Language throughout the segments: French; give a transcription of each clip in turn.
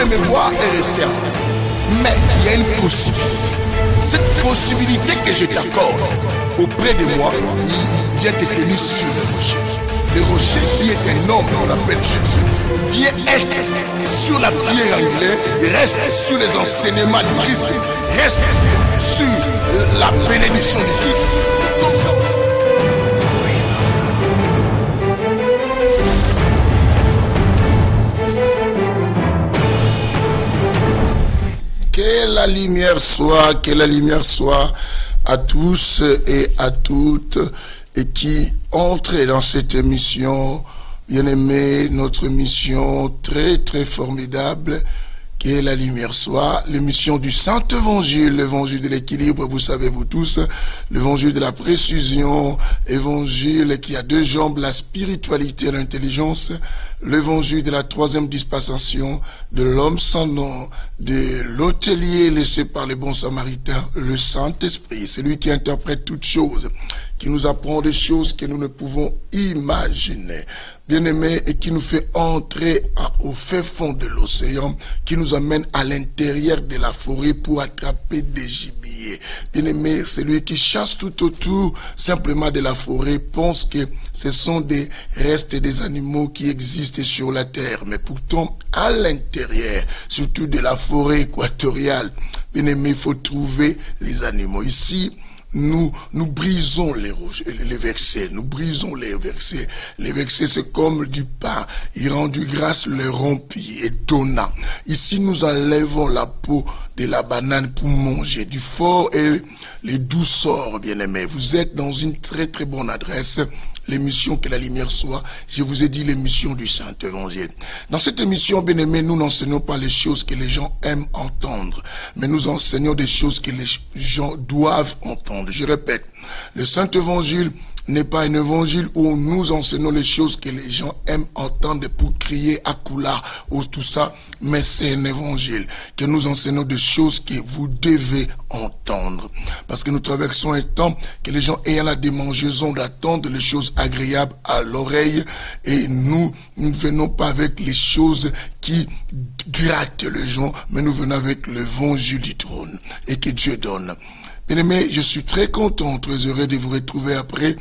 me voir et rester en paix. Mais il y a une possibilité. Cette possibilité que je t'accorde auprès de moi, il vient te tenir sur le rocher. Le rocher qui est un homme, on l'appelle Jésus, vient être sur la pierre angulaire, reste sur les enseignements du Christ, reste sur la bénédiction du Christ. Comme ça. Que la lumière soit à tous et à toutes et qui entrent dans cette émission, bien-aimés, notre mission très très formidable, que la lumière soit, l'émission du Saint-Évangile, l'évangile de l'équilibre, vous savez vous tous, l'évangile de la précision, évangile qui a deux jambes, la spiritualité et l'intelligence, l'évangile de la troisième dispensation, de l'homme sans nom, de l'hôtelier laissé par les bons samaritains, le Saint-Esprit, c'est lui qui interprète toutes choses, qui nous apprend des choses que nous ne pouvons imaginer, bien-aimé, et qui nous fait entrer au fin fond de l'océan, qui nous amène à l'intérieur de la forêt pour attraper des gibiers. Bien-aimé, celui qui chasse tout autour simplement de la forêt pense que ce sont des restes des animaux qui existent sur la terre, mais pourtant à l'intérieur, surtout de la forêt équatoriale, bien-aimé, il faut trouver les animaux. Ici, nous brisons les versets, nous brisons les versets. Les versets, c'est comme du pain. Il rendu grâce, le rompit et donna. Ici, nous enlevons la peau de la banane pour manger du fort et les douceurs, bien-aimés. Vous êtes dans une très très bonne adresse. L'émission Que la lumière soit, je vous ai dit l'émission du Saint-Évangile. Dans cette émission, bien-aimés, nous n'enseignons pas les choses que les gens aiment entendre, mais nous enseignons des choses que les gens doivent entendre. Je répète, le Saint-Évangile n'est pas un évangile où nous enseignons les choses que les gens aiment entendre pour crier à Kula ou tout ça, mais c'est un évangile que nous enseignons des choses que vous devez entendre. Parce que nous traversons un temps que les gens ayant la démangeaison d'attendre les choses agréables à l'oreille et nous ne venons pas avec les choses qui grattent les gens, mais nous venons avec l'évangile du trône et que Dieu donne. Bien-aimés, je suis très content, très heureux de vous retrouver après.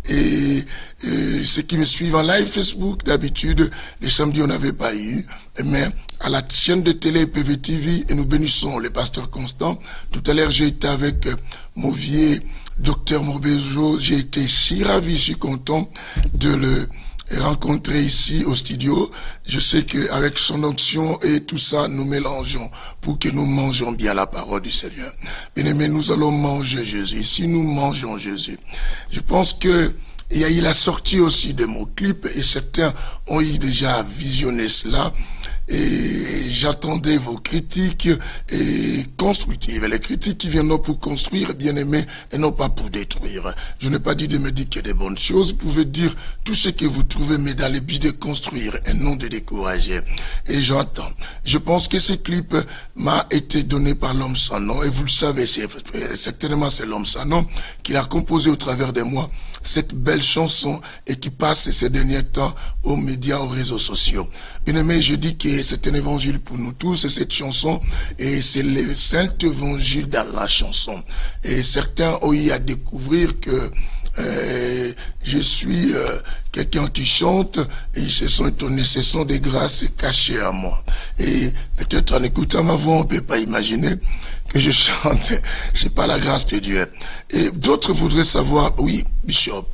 Et ceux qui me suivent en live Facebook, d'habitude, les samedis, on n'avait pas eu. Mais à la chaîne de télé PVTV, et nous bénissons le pasteur Constant. Tout à l'heure, j'ai été avec mon vieux docteur Morbejo. J'ai été si ravi, je suis content de le rencontrer ici au studio. Je sais qu'avec son onction et tout ça, nous mélangeons pour que nous mangeons bien la parole du Seigneur. Bien aimé, nous allons manger Jésus. Si nous mangeons Jésus, je pense que il y a eu la sortie aussi de mon clip et certains ont eu déjà visionné cela. Et j'attendais vos critiques et constructives. Les critiques qui viennent pour construire, bien aimé, et non pas pour détruire. Je n'ai pas dit de me dire qu'il y a des bonnes choses. Vous pouvez dire tout ce que vous trouvez, mais dans le but de construire et non de décourager. Et j'entends. Je pense que ce clip m'a été donné par l'homme sans nom. Et vous le savez, certainement c'est l'homme sans nom qui l'a composé au travers de moi. Cette belle chanson et qui passe ces derniers temps aux médias, aux réseaux sociaux. Bien aimé, je dis que c'est un évangile pour nous tous, et cette chanson, et c'est le Saint-Évangile dans la chanson. Et certains ont eu à découvrir que je suis quelqu'un qui chante, et ils se sont étonnés, ce sont des grâces cachées à moi. Et peut-être en écoutant ma voix, on ne peut pas imaginer que je chante, c'est pas la grâce de Dieu. Et d'autres voudraient savoir, oui, Bishop,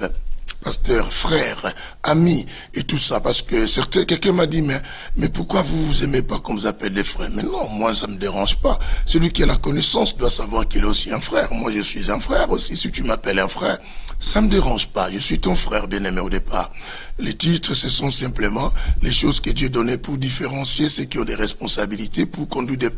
pasteur, frère, ami, et tout ça, parce que quelqu'un m'a dit, mais pourquoi vous aimez pas qu'on vous appelle des frères? Mais non, moi, ça me dérange pas. Celui qui a la connaissance doit savoir qu'il est aussi un frère. Moi, je suis un frère aussi. Si tu m'appelles un frère, ça me dérange pas. Je suis ton frère bien-aimé au départ. Les titres, ce sont simplement les choses que Dieu donnait pour différencier ceux qui ont des responsabilités pour conduire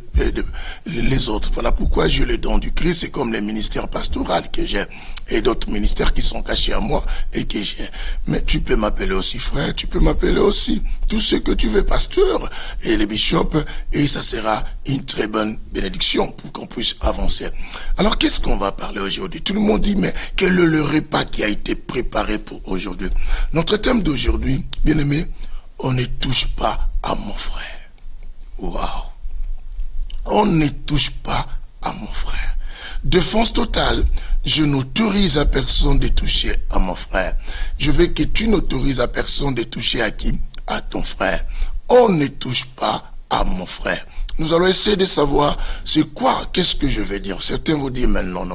les autres. Voilà pourquoi j'ai le don du Christ. C'est comme les ministères pastoraux que j'ai et d'autres ministères qui sont cachés à moi et que j'ai. Mais tu peux m'appeler aussi frère, tu peux m'appeler aussi tout ce que tu veux, pasteur et les bishops, et ça sera une très bonne bénédiction pour qu'on puisse avancer. Alors, qu'est-ce qu'on va parler aujourd'hui? Tout le monde dit, mais quel est le repas qui a été préparé pour aujourd'hui? Notre thème d'aujourd'hui, bien aimé, on ne touche pas à mon frère. Waouh! on ne touche pas à mon frère. Défense totale, je n'autorise à personne de toucher à mon frère. Je veux que tu n'autorises à personne de toucher à qui? À ton frère. On ne touche pas à mon frère. Nous allons essayer de savoir c'est quoi, qu'est-ce que je vais dire. Certains vont dire, mais non.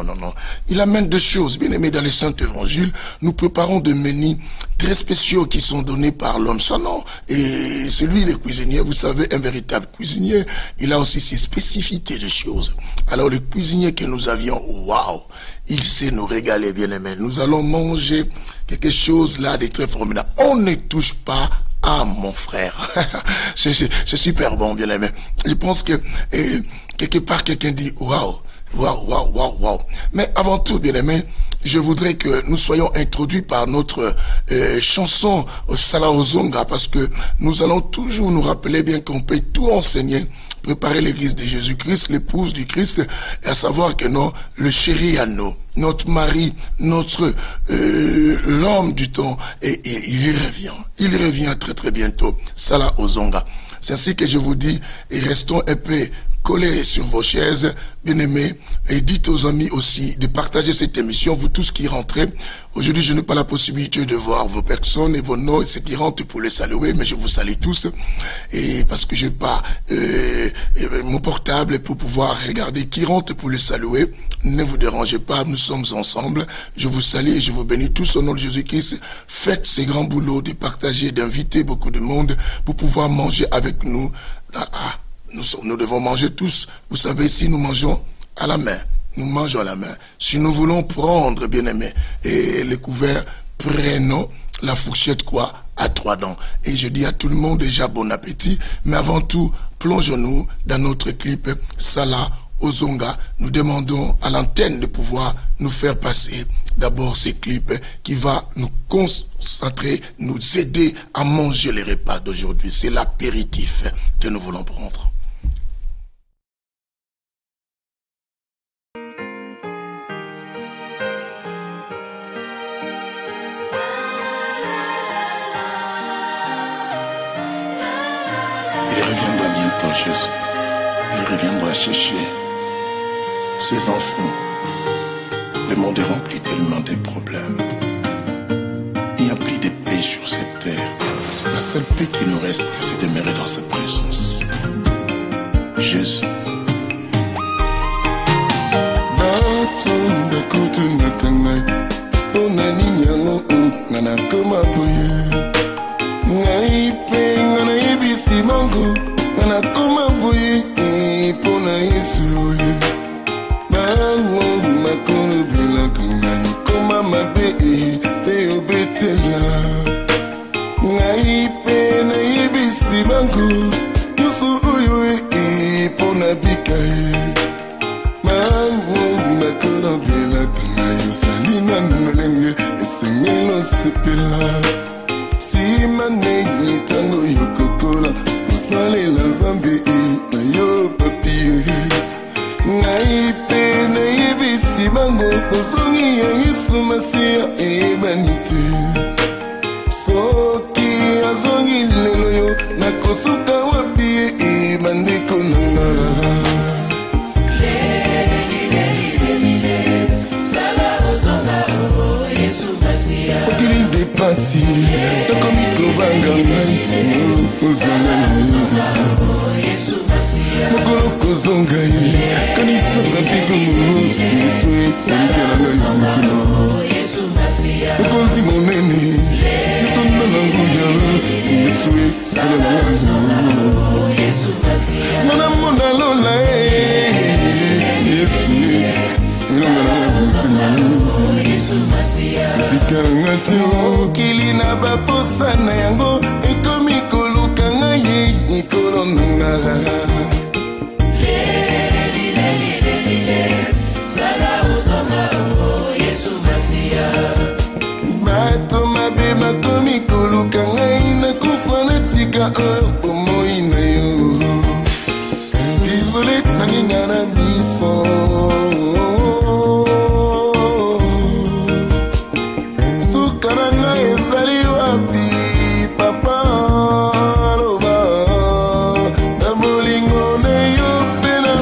Il amène deux choses, bien aimés, dans les Saints Évangiles. Nous préparons des menus très spéciaux qui sont donnés par l'homme. Ça non. Et celui, le cuisinier, vous savez, un véritable cuisinier, il a aussi ses spécificités de choses. Alors le cuisinier que nous avions, waouh, il sait nous régaler, bien aimés. Nous allons manger quelque chose là de très formidable. On ne touche pas à mon frère. C'est super bon, bien aimé. Je pense que quelque part quelqu'un dit waouh. Mais avant tout, bien aimé, je voudrais que nous soyons introduits par notre chanson Sala Ozonga, parce que nous allons toujours nous rappeler bien qu'on peut tout enseigner, préparer l'église de Jésus-Christ, l'épouse du Christ, et à savoir que non, le chéri à nous, notre mari, notre l'homme du temps, et il revient très très bientôt. Sala Ozonga. C'est ainsi que je vous dis, et restons un peu collez sur vos chaises, bien-aimés, et dites aux amis aussi de partager cette émission, vous tous qui rentrez. Aujourd'hui, je n'ai pas la possibilité de voir vos personnes et vos noms, et ceux qui rentrent pour les saluer, mais je vous salue tous, et parce que je n'ai pas mon portable pour pouvoir regarder qui rentre pour les saluer. Ne vous dérangez pas, nous sommes ensemble. Je vous salue et je vous bénis tous au nom de Jésus-Christ. Faites ces grands boulots de partager, d'inviter beaucoup de monde pour pouvoir manger avec nous. Nous devons manger tous. Vous savez, si nous mangeons à la main, nous mangeons à la main. Si nous voulons prendre, bien aimé, et les couverts, prenons la fourchette quoi? À 3 dents. Et je dis à tout le monde déjà bon appétit. Mais avant tout, plongeons-nous dans notre clip Sala Ozonga. Nous demandons à l'antenne de pouvoir nous faire passer d'abord ces clips qui va nous concentrer, nous aider à manger les repas d'aujourd'hui. C'est l'apéritif que nous voulons prendre. Il reviendra bientôt, Jésus. Il reviendra chercher ses enfants. Le monde est rempli tellement de problèmes. Il n'y a plus de paix sur cette terre. La seule paix qui nous reste, c'est de demeurer dans sa présence. Jésus. Papa, loba, na bolingo na yo pe na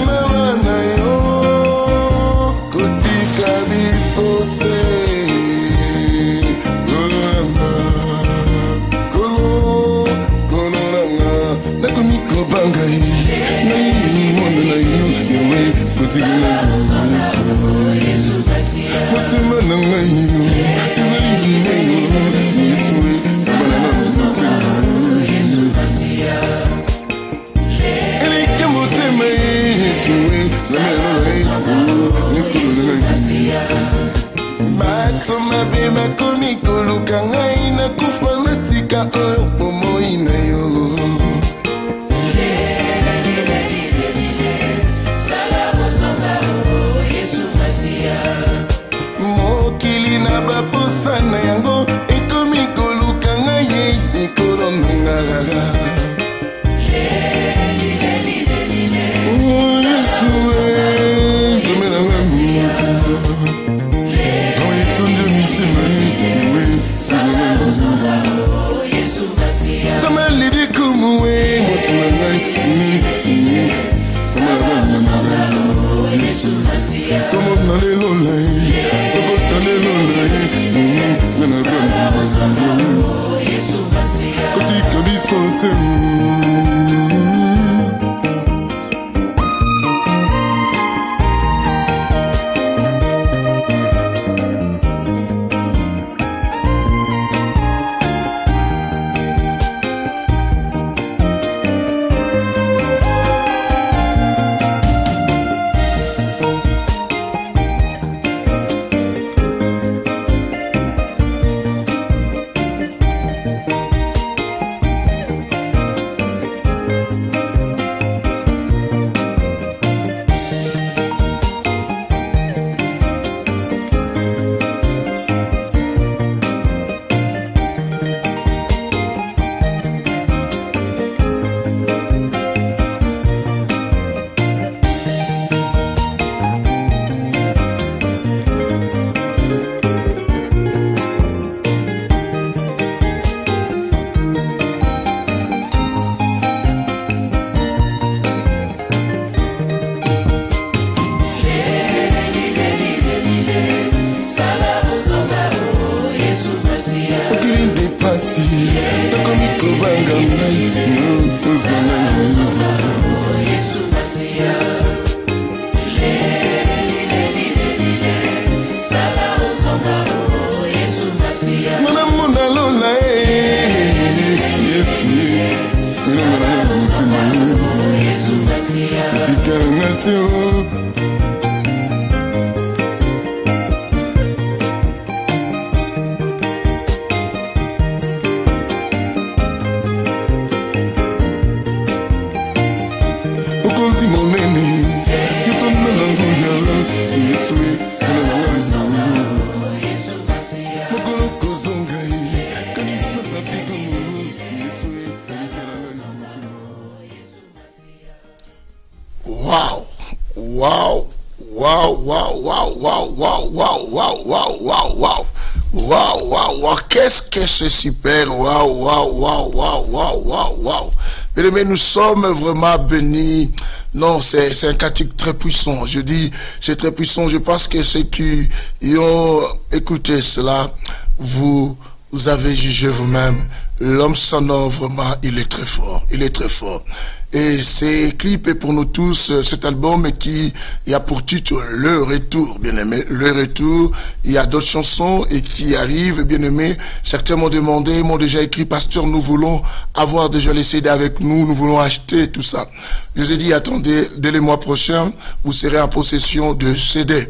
C'est super, waouh. Mais nous sommes vraiment bénis. Non, c'est un cantique très puissant. Je dis, c'est très puissant. Je pense que ceux qui ont écouté cela, vous avez jugé vous-même. L'homme s'en a vraiment, il est très fort. Il est très fort. Et ces clips est pour nous tous, cet album qui a pour titre Le Retour, bien aimé, Le Retour. Il y a d'autres chansons et qui arrivent, bien aimé. Certains m'ont demandé, m'ont déjà écrit, pasteur, nous voulons avoir déjà les CD avec nous, nous voulons acheter tout ça. Je vous ai dit, attendez, dès le mois prochain, vous serez en possession de CD.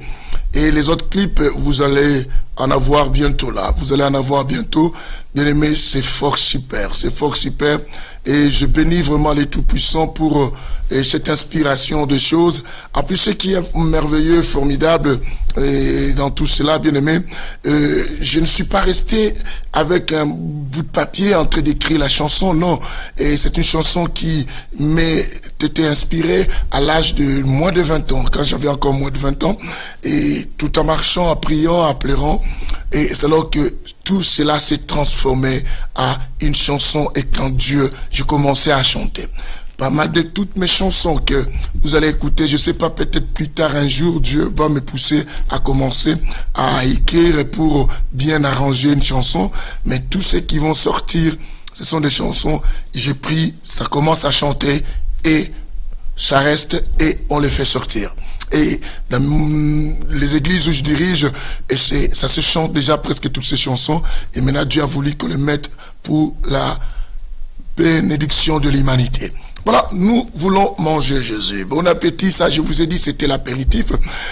Et les autres clips, vous allez en avoir bientôt là. Vous allez en avoir bientôt. Bien aimé, c'est fort super. C'est fort super. Et je bénis vraiment les Tout-Puissants pour cette inspiration de choses. En plus, ce qui est merveilleux, formidable, et dans tout cela, bien aimé, je ne suis pas resté avec un bout de papier en train d'écrire la chanson, non. Et c'est une chanson qui m'est été inspirée à l'âge de moins de 20 ans, quand j'avais encore moins de 20 ans, et tout en marchant, en priant, en pleurant. Et c'est alors que tout cela s'est transformé à une chanson, et quand Dieu, j'ai commencé à chanter. Pas mal de toutes mes chansons que vous allez écouter, je sais pas, peut-être plus tard un jour, Dieu va me pousser à commencer à écrire pour bien arranger une chanson, mais tous ceux qui vont sortir, ce sont des chansons, j'ai pris, ça commence à chanter, et ça reste et on les fait sortir. Et dans les églises où je dirige, et ça se chante déjà presque toutes ces chansons, et maintenant Dieu a voulu qu'on les mette pour la bénédiction de l'humanité. Voilà, nous voulons manger Jésus. Bon appétit, ça je vous ai dit, c'était l'apéritif.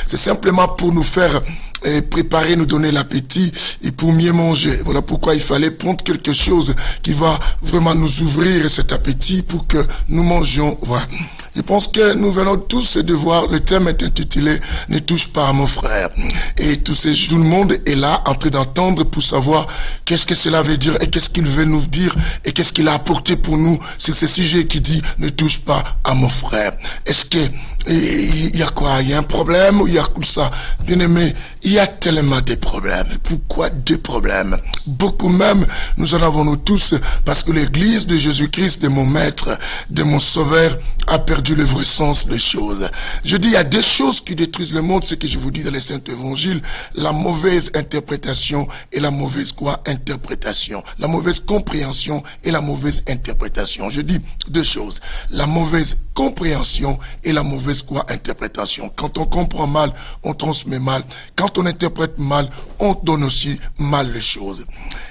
C'est simplement pour nous faire préparer, nous donner l'appétit et pour mieux manger. Voilà pourquoi il fallait prendre quelque chose qui va vraiment nous ouvrir cet appétit pour que nous mangions. Voilà. Je pense que nous venons tous de voir, le thème est intitulé « Ne touche pas à mon frère ». Et tout le monde est là en train d'entendre pour savoir qu'est-ce que cela veut dire et qu'est-ce qu'il veut nous dire et qu'est-ce qu'il a apporté pour nous sur ce sujet qui dit « Ne touche pas à mon frère ». Est-ce que il y a quoi? Il y a un problème ou il y a tout ça? Bien aimé, il y a tellement de problèmes. Pourquoi des problèmes? Beaucoup même, nous en avons nous tous, parce que l'église de Jésus-Christ, de mon maître, de mon sauveur, a perdu le vrai sens des choses. Je dis, il y a des choses qui détruisent le monde, ce que je vous dis dans les Saints Évangiles, la mauvaise interprétation et la mauvaise quoi? Interprétation. La mauvaise compréhension et la mauvaise interprétation. Je dis deux choses. La mauvaise compréhension et la mauvaise quoi? Interprétation. Quand on comprend mal, on transmet mal. Quand on interprète mal, on donne aussi mal les choses.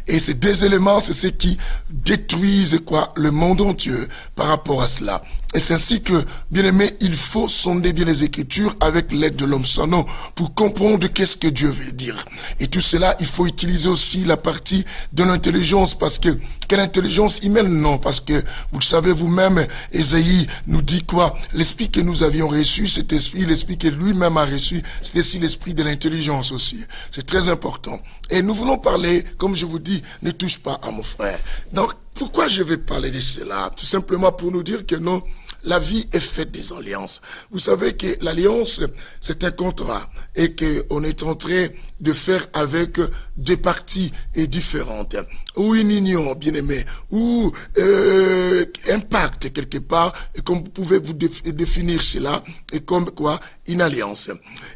Et ces deux éléments, c'est ce qui détruisent quoi? Le monde entier par rapport à cela. Et c'est ainsi que, bien aimé, il faut sonder bien les Écritures avec l'aide de l'homme sans nom pour comprendre qu'est-ce que Dieu veut dire. Et tout cela, il faut utiliser aussi la partie de l'intelligence, parce que quelle intelligence humaine? Non, parce que vous le savez vous-même, Ésaïe nous dit quoi? L'esprit que nous avions reçu, cet esprit, l'esprit que lui-même a reçu, c'est aussi l'esprit de l'intelligence aussi. C'est très important. Et nous voulons parler, comme je vous dis, ne touche pas à mon frère. Donc, pourquoi je vais parler de cela? Tout simplement pour nous dire que non, la vie est faite des alliances. Vous savez que l'alliance, c'est un contrat et qu'on est en train de faire avec deux parties différentes. Ou une union, bien aimé, ou un pacte quelque part, et comme vous pouvez vous définir cela, et comme quoi, une alliance.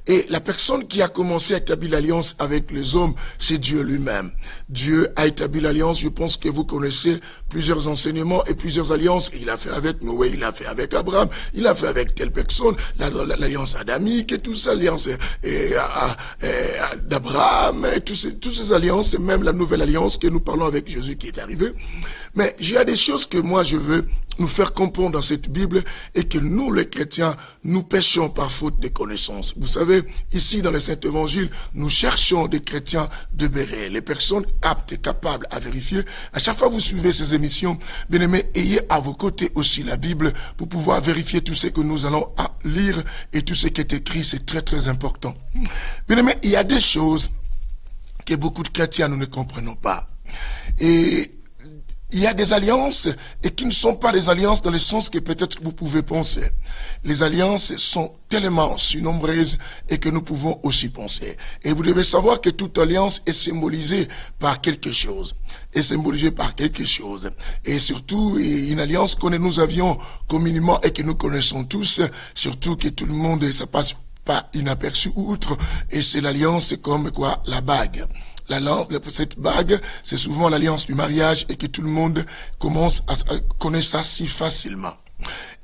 Et la personne qui a commencé à établir l'alliance avec les hommes, c'est Dieu lui-même. Dieu a établi l'alliance, je pense que vous connaissez plusieurs enseignements et plusieurs alliances. Il a fait avec Noé, il a fait avec Abraham, il a fait avec telle personne, l'alliance adamique et tout ça, l'alliance d'Abraham, et toutes ces alliances, et même la nouvelle alliance que nous parlons avec Jésus qui est arrivé. Mais il y a des choses que moi je veux nous faire comprendre dans cette Bible et que nous, les chrétiens, nous péchons par faute de connaissance. Vous savez, ici dans les Saints Évangiles, nous cherchons des chrétiens de béret, les personnes aptes et capables à vérifier. À chaque fois que vous suivez ces émissions, bien aimés, ayez à vos côtés aussi la Bible pour pouvoir vérifier tout ce que nous allons lire et tout ce qui est écrit. C'est très très important. Bien aimés, il y a des choses que beaucoup de chrétiens nous ne comprenons pas. Et il y a des alliances et qui ne sont pas des alliances dans le sens que peut-être vous pouvez penser. Les alliances sont tellement si nombreuses et que nous pouvons aussi penser. Et vous devez savoir que toute alliance est symbolisée par quelque chose. Est symbolisée par quelque chose. Et surtout, une alliance que nous avions communément et que nous connaissons tous, surtout que tout le monde, ça passe pas inaperçu ou outre, et c'est l'alliance comme quoi? La bague. Cette bague, c'est souvent l'alliance du mariage et que tout le monde commence à connaître ça si facilement.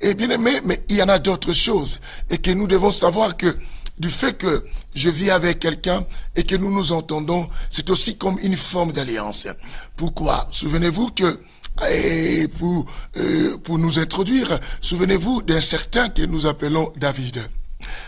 Et bien aimé, mais il y en a d'autres choses et que nous devons savoir que du fait que je vis avec quelqu'un et que nous nous entendons, c'est aussi comme une forme d'alliance. Pourquoi? Souvenez-vous que et pour nous introduire, souvenez-vous d'un certain que nous appelons David.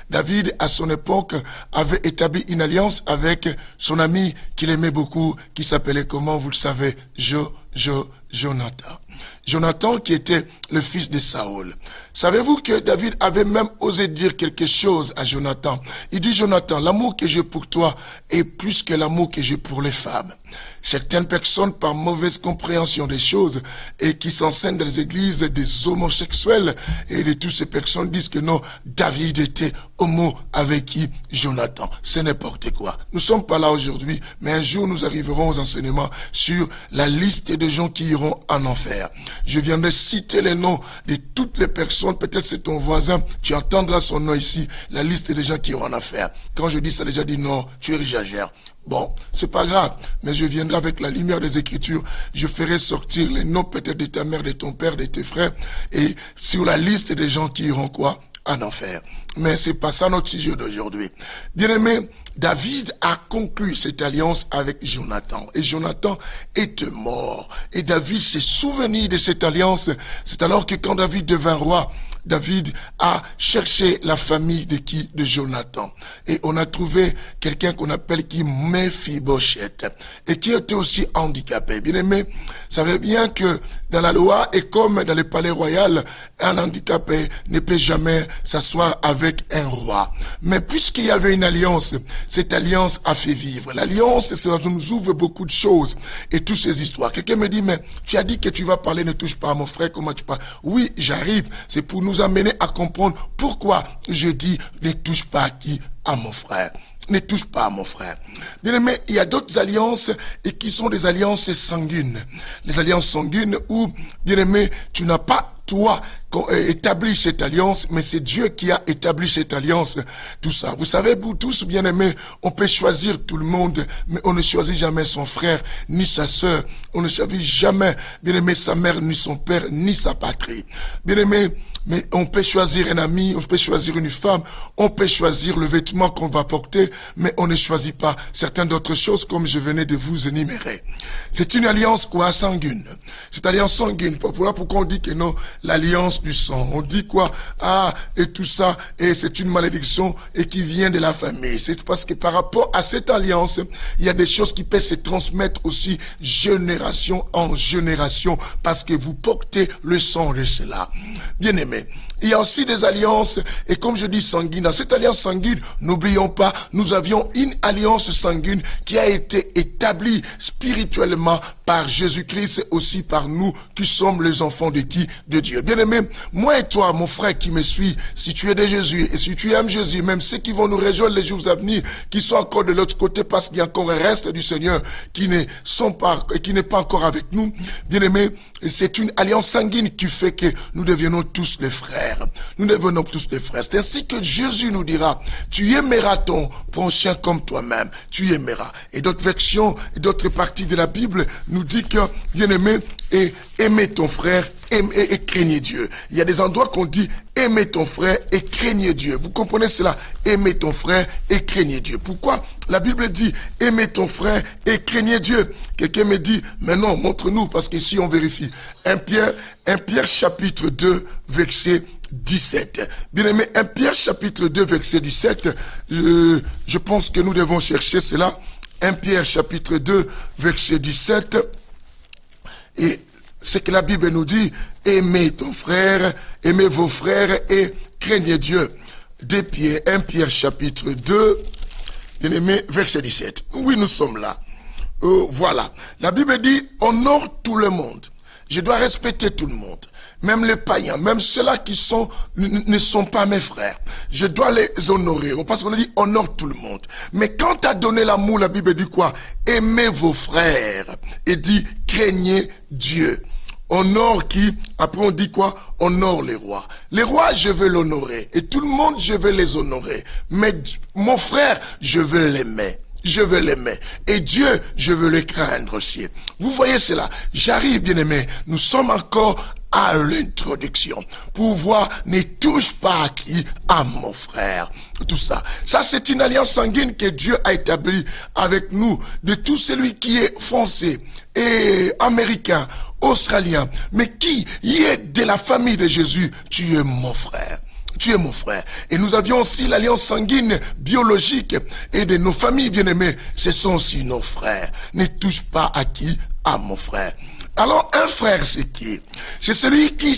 David, à son époque, avait établi une alliance avec son ami qu'il aimait beaucoup, qui s'appelait comment, vous le savez, Jonathan. Jonathan qui était le fils de Saül. Savez-vous que David avait même osé dire quelque chose à Jonathan? Il dit, Jonathan, l'amour que j'ai pour toi est plus que l'amour que j'ai pour les femmes. Certaines personnes, par mauvaise compréhension des choses, et qui s'enseignent dans les églises des homosexuels, et de toutes ces personnes disent que non, David était homo avec qui? Jonathan. C'est n'importe quoi. Nous ne sommes pas là aujourd'hui, mais un jour nous arriverons aux enseignements sur la liste des gens qui iront en enfer. Je viendrai citer les noms de toutes les personnes, peut-être c'est ton voisin, tu entendras son nom ici, la liste des gens qui iront en enfer. Quand je dis ça, déjà dit non, tu exagères. Bon, c'est pas grave, mais je viendrai avec la lumière des Écritures. Je ferai sortir les noms peut-être de ta mère, de ton père, de tes frères, et sur la liste des gens qui iront quoi? En enfer. Mais c'est pas ça notre sujet d'aujourd'hui. Bien-aimé, David a conclu cette alliance avec Jonathan. Et Jonathan est mort. Et David s'est souvenu de cette alliance. C'est alors que quand David devint roi, David a cherché la famille de qui? De Jonathan. Et on a trouvé quelqu'un qu'on appelle qui Mephibosheth. Et qui était aussi handicapé. Bien aimé, savez bien que dans la loi et comme dans le palais royal, un handicapé ne peut jamais s'asseoir avec un roi. Mais puisqu'il y avait une alliance, cette alliance a fait vivre. L'alliance, ça nous ouvre beaucoup de choses et toutes ces histoires. Quelqu'un me dit, mais tu as dit que tu vas parler, ne touche pas à mon frère, comment tu parles? Oui, j'arrive. C'est pour nous amener à comprendre pourquoi je dis ne touche pas à qui? À mon frère. Ne touche pas à mon frère. Bien aimé, il y a d'autres alliances et qui sont des alliances sanguines. Les alliances sanguines où, bien aimé, tu n'as pas toi établi cette alliance, mais c'est Dieu qui a établi cette alliance. Tout ça. Vous savez, vous tous, bien aimés, on peut choisir tout le monde, mais on ne choisit jamais son frère, ni sa sœur. On ne choisit jamais, bien aimé, sa mère, ni son père, ni sa patrie. Bien aimé, mais on peut choisir un ami, on peut choisir une femme, on peut choisir le vêtement qu'on va porter, mais on ne choisit pas certaines d'autres choses comme je venais de vous énumérer. C'est une alliance quoi? Sanguine. Cette alliance sanguine. Voilà pourquoi on dit que non, l'alliance du sang. On dit quoi? Ah, et tout ça, et c'est une malédiction et qui vient de la famille. C'est parce que par rapport à cette alliance, il y a des choses qui peuvent se transmettre aussi génération en génération parce que vous portez le sang de cela. Bien aimé. Il y a aussi des alliances, et comme je dis sanguine, dans cette alliance sanguine, n'oublions pas, nous avions une alliance sanguine qui a été établie spirituellement par Jésus-Christ, aussi par nous qui sommes les enfants de qui? De Dieu. Bien aimé, moi et toi, mon frère qui me suis, si tu es de Jésus, et si tu aimes Jésus, même ceux qui vont nous rejoindre les jours à venir, qui sont encore de l'autre côté, parce qu'il y a encore un reste du Seigneur qui ne sont pas, qui n'est pas encore avec nous, bien aimé, c'est une alliance sanguine qui fait que nous devenons tous les frères. Nous devenons tous les frères. C'est ainsi que Jésus nous dira, tu aimeras ton prochain comme toi-même. Tu aimeras. Et d'autres versions, et d'autres parties de la Bible nous dit que, bien aimé, et aimer ton frère et craignez Dieu. Il y a des endroits qu'on dit aimer ton frère et craignez Dieu. Vous comprenez cela? Aimer ton frère et craignez Dieu. Pourquoi la Bible dit aimer ton frère et craignez Dieu? Quelqu'un me dit, mais non, montre-nous, parce qu'ici on vérifie. 1 Pierre chapitre 2, verset 17. Bien aimé, 1 Pierre chapitre 2, verset 17, je pense que nous devons chercher cela. 1 Pierre chapitre 2, verset 17. Et ce que la Bible nous dit, aimez ton frère, aimez vos frères et craignez Dieu. 1 Pierre chapitre 2, bien aimé, verset 17. Oui, nous sommes là. Voilà. La Bible dit, honore tout le monde. Je dois respecter tout le monde. Même les païens, même ceux-là qui ne sont pas mes frères. Je dois les honorer. Parce qu'on a dit, honore tout le monde. Mais quand tu as donné l'amour, la Bible dit quoi? Aimez vos frères. Et dit, craignez Dieu. Honore qui? Après on dit quoi? Honore les rois. Les rois, je veux l'honorer. Et tout le monde, je veux les honorer. Mais mon frère, je veux l'aimer. Je veux l'aimer. Et Dieu, je veux le craindre aussi. Vous voyez cela? J'arrive, bien aimé. Nous sommes encore à l'introduction. Pour voir, ne touche pas à qui? À mon frère. Tout ça. Ça, c'est une alliance sanguine que Dieu a établie avec nous. De tout celui qui est français et américain, australien, mais qui est de la famille de Jésus, tu es mon frère. Tu es mon frère. Et nous avions aussi l'alliance sanguine biologique et de nos familles bien-aimées. Ce sont aussi nos frères. Ne touche pas à qui? À mon frère. Alors, un frère, c'est qui? C'est celui qui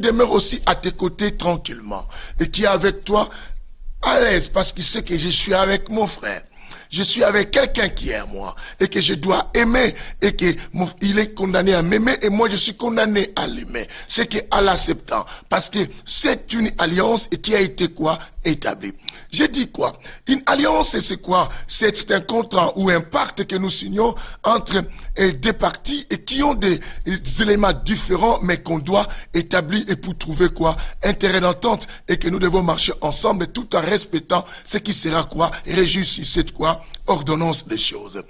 demeure aussi à tes côtés tranquillement. Et qui est avec toi à l'aise parce qu'il sait que je suis avec mon frère. Je suis avec quelqu'un qui est à moi et que je dois aimer et que il est condamné à m'aimer et moi je suis condamné à l'aimer. C'est qu'à l'acceptant parce que c'est une alliance et qui a été quoi? Établie. J'ai dit quoi? Une alliance, c'est quoi? C'est un contrat ou un pacte que nous signons entre deux parties et qui ont des éléments différents mais qu'on doit établir et pour trouver quoi? Intérêt d'entente et que nous devons marcher ensemble tout en respectant ce qui sera quoi? Régi sur cette quoi? quoi? Ordonnance des choses.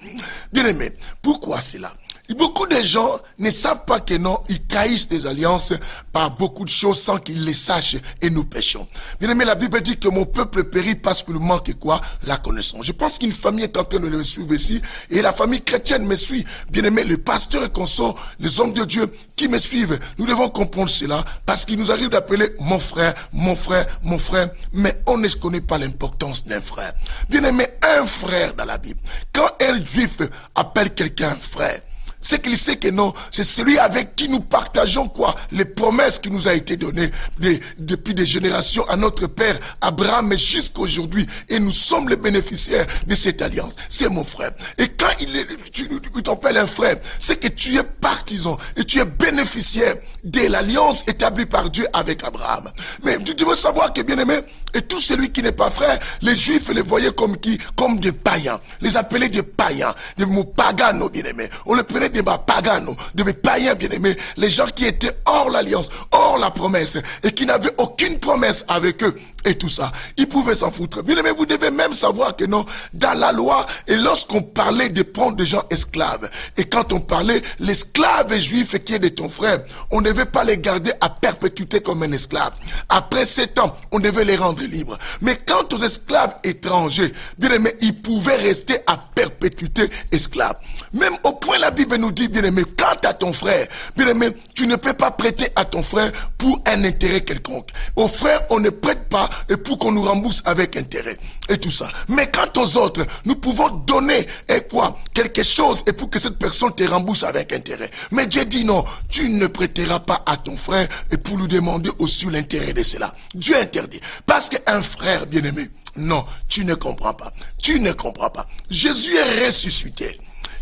Bien-aimé, pourquoi cela? Beaucoup de gens ne savent pas que non, ils trahissent des alliances par beaucoup de choses sans qu'ils les sachent et nous péchons. Bien aimé, la Bible dit que mon peuple périt parce qu'il manque quoi? La connaissance. Je pense qu'une famille est en train de me suivre ici et la famille chrétienne me suit. Bien aimé, le pasteur et consort, les hommes de Dieu qui me suivent, nous devons comprendre cela parce qu'il nous arrive d'appeler mon frère, mon frère, mon frère, mais on ne connaît pas l'importance d'un frère. Bien aimé, un frère dans la Bible, quand un juif appelle quelqu'un frère, c'est qu'il sait que non, c'est celui avec qui nous partageons quoi? Les promesses qui nous a été données depuis des générations à notre père Abraham et jusqu'aujourd'hui. Et nous sommes les bénéficiaires de cette alliance. C'est mon frère. Et quand tu t'appelles un frère, c'est que tu es partisan et tu es bénéficiaire de l'alliance établie par Dieu avec Abraham. Mais tu dois savoir que, bien aimé, et tout celui qui n'est pas frère, les juifs les voyaient comme qui? Comme des païens. Les appelaient des païens, des mots paganos, bien aimés. On les prenait des paganos, des païens, bien aimés. Les gens qui étaient hors l'alliance, hors la promesse, et qui n'avaient aucune promesse avec eux. Et tout ça, ils pouvaient s'en foutre. Bien aimé, vous devez même savoir que non, dans la loi, et lorsqu'on parlait de prendre des gens esclaves, et quand on parlait, l'esclave juif qui est de ton frère, on ne devait pas les garder à perpétuité comme un esclave. Après 7 ans, on devait les rendre libres. Mais quant aux esclaves étrangers, bien aimé, ils pouvaient rester à perpétuité esclaves. Même au point, la Bible nous dit, bien aimé, quant à ton frère, bien aimé, tu ne peux pas prêter à ton frère pour un intérêt quelconque. Au frère, on ne prête pas et pour qu'on nous rembourse avec intérêt et tout ça. Mais quant aux autres, nous pouvons donner quelque chose et pour que cette personne te rembourse avec intérêt. Mais Dieu dit non, tu ne prêteras pas à ton frère et pour lui demander aussi l'intérêt de cela. Dieu interdit. Parce qu'un frère bien-aimé, non, tu ne comprends pas. Tu ne comprends pas. Jésus est ressuscité.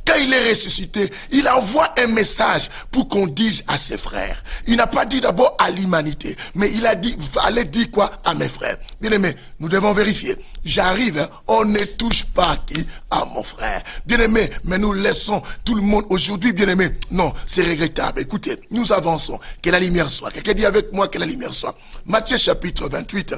Quand il est ressuscité, il envoie un message pour qu'on dise à ses frères. Il n'a pas dit d'abord à l'humanité, mais il a dit, allez dire quoi à mes frères. Bien aimé, nous devons vérifier. J'arrive, hein, on ne touche pas qui à mon frère. Bien aimé, mais nous laissons tout le monde aujourd'hui, bien aimé. Non, c'est regrettable. Écoutez, nous avançons. Que la lumière soit. Quelqu'un dit avec moi que la lumière soit. Matthieu chapitre 28.